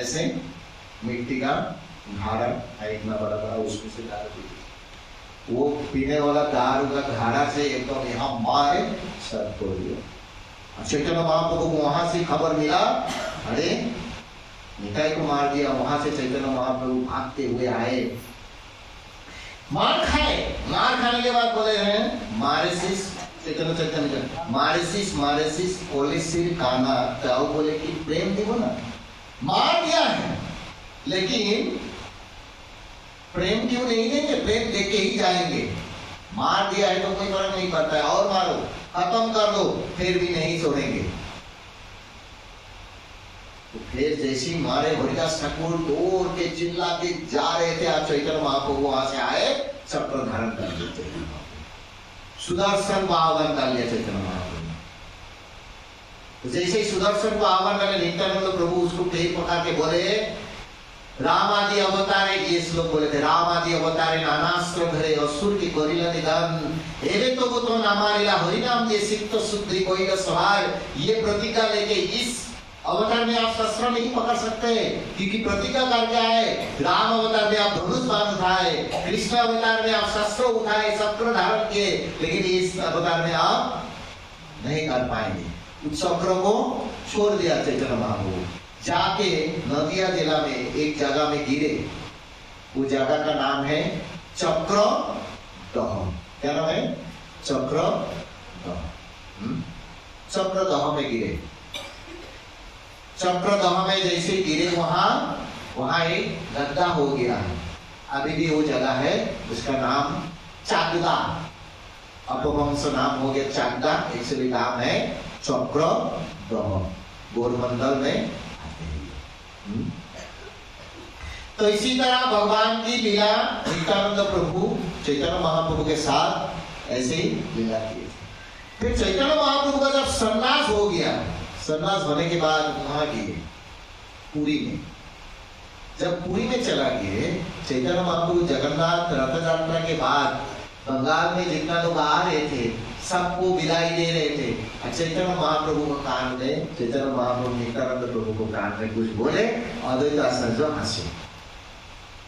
ऐसे मिट्टी का घाड़ा इतना बड़ा बड़ा, उसमें से दारू पीते। वो पीने वाला दारू का घाड़ा से एकदम यहाँ मारे, सर तोड़ दिया। चैतन्य महाप्रभु को वहां से खबर मिला, अरे निताई को मार दिया। वहां से चैतन्य महाप्रभु भागते हुए आए, मार खाए। मार खाने के बाद बोले हैं मारेसिस, चैतन्य मारेसिस मारेसिस पोलिसिर काना, तो बोले कि प्रेम देखो ना, मार दिया है लेकिन प्रेम क्यों नहीं देंगे, प्रेम देख के ही जाएंगे। मार दिया है तो कोई फर्क नहीं पड़ता है, और मारो, खत्म कर दो, फिर भी नहीं छोड़ेंगे। तो फिर जैसी मारे, हरिदास ठाकुर दौड़ के चिल्ला के जा रहे थे, आप चैतन्य महाप्रभु वहां से आए, चक्र धारण कर दिए, सुदर्शन को आह्वान कर लिया चैतन्य महाप्रभु। तो जैसे ही सुदर्शन को आह्वान कर लिया, नित्यानंद प्रभु उसको टेक पकड़ के बोले, राम आदि अवतारे, ये श्लोक बोले थे, राम आदि अवतारे नानास्त्र धरे असुर की करिला निधन, एवे तो वो तो नामारिला हरिनाम ये सिक्त सुधि कोई का सवार। ये प्रतिज्ञा लेके इस अवतार में आप शस्त्र नहीं पकड़ सकते, क्योंकि प्रतिज्ञा कर क्या है, राम अवतार में आप धनुष बाण उठाए, कृष्ण अवतार में आप शस्त्र उठाए, चक्र धारण किए, लेकिन इस अवतार में आप नहीं कर पाएंगे। उस चक्र को छोड़ दिया चैतन्य महाप्रभु, जाके नदिया जिला में एक जगह में गिरे। वो जगह का नाम है चक्र दह। क्या नाम है? चक्र दह। चक्र दह में गिरे। चक्र दह में जैसे गिरे, वहां एक गड्ढा हो गया है। अभी भी वो जगह है, उसका नाम चाकदा, अपभ्रंश नाम हो गया चाकदा, एक्चुअली नाम है चक्र दह, गौरमंडल में। तो इसी तरह भगवान की लीला नित्यानंद प्रभु चैतन्य महाप्रभु के साथ ऐसे ही लीला की। फिर चैतन्य महाप्रभु का जब सन्यास हो गया, सन्यास होने के बाद वहां गए पुरी में। जब पुरी में चला गए, चैतन्य महाप्रभु जगन्नाथ रथ यात्रा के बाद बंगाल में जितना लोग आ रहे थे, सबको विदाई दे रहे थे। चैतन्य महाप्रभु को कान में, चैतन्य महाप्रभु नित्यानंद प्रभु को कान में कुछ बोले, अद्वैत आचार्य हंसे,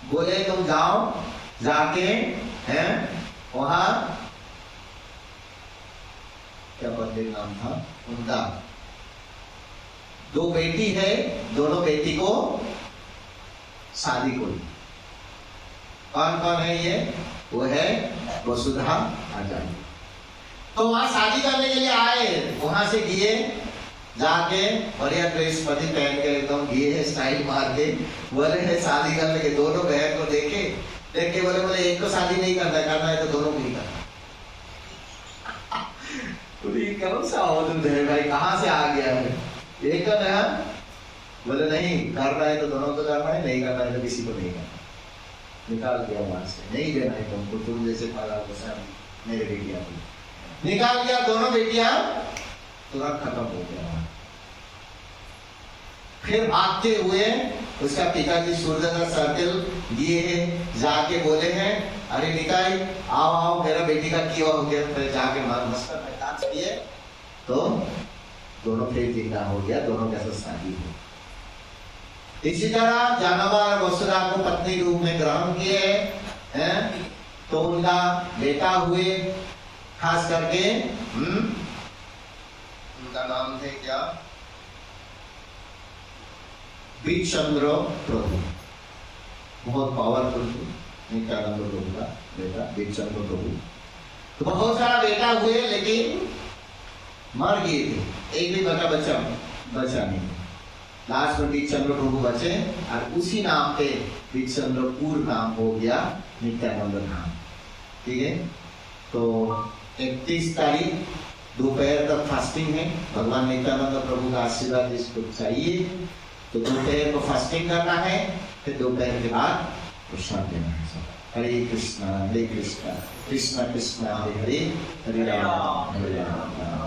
बोले तुम जाओ, जाके हैं वहां, क्या पंडित नाम था उनका, दो बेटी है, दोनों बेटी को शादी को। कौन कौन है ये? वो है वसुधा आचार्य। तो वहां शादी करने के लिए आए, वहां से गए, जाके बढ़िया ड्रेस पति पहन के एकदम गए, स्टाइल मार के बोले है शादी करने के। दोनों बहन को देख के बोले एक को शादी नहीं करना है तो दोनों को ही करना। कौन सा अवधूत है भाई, कहाँ से आ गया है? एक का नया बोले नहीं करना है तो दोनों को करना है, नहीं करना है तो किसी को नहीं करना। निकाल दिया वहां से, नहीं देना है तुमको, तुम जैसे पाला मेरे बेटियां को निकाल दिया। दोनों बेटियां तुरंत खत्म हो गया। फिर भागते हुए उसका पिताजी सूर्यनगर सर्किल दिए, जाके बोले हैं अरे निकाय आओ आओ, मेरा बेटी का क्यों हो गया। फिर जाके मस्तर में डांस किए तो दोनों फिर जिंदा हो गया, दोनों के साथ शादी हो। इसी तरह जानवर वसुधा को पत्नी के रूप में ग्रहण किए हैं, तो उनका बेटा हुए, खास करके उनका नाम थे क्या, बीजचंद्र प्रभु, बहुत पावरफुल थे नित्यानंद प्रभु का बेटा बीजचंद्र प्रभु। तो बहुत सारा बेटा हुए लेकिन मर गए थे, एक भी बच्चा नहीं। लास्ट में बीजचंद्र प्रभु बचे और उसी नाम पे बीजचंद्रपुर नाम हो गया, नित्यानंद नाम। ठीक है, तो 31 तारीख दोपहर तक फास्टिंग है, भगवान नित्यानंद प्रभु का आशीर्वाद इसको चाहिए, तो दोपहर को फास्टिंग करना है, फिर दोपहर के बाद प्रसाद देना है सब। हरे कृष्णा कृष्णा कृष्णा हरे हरे, हरे राम हरे राम।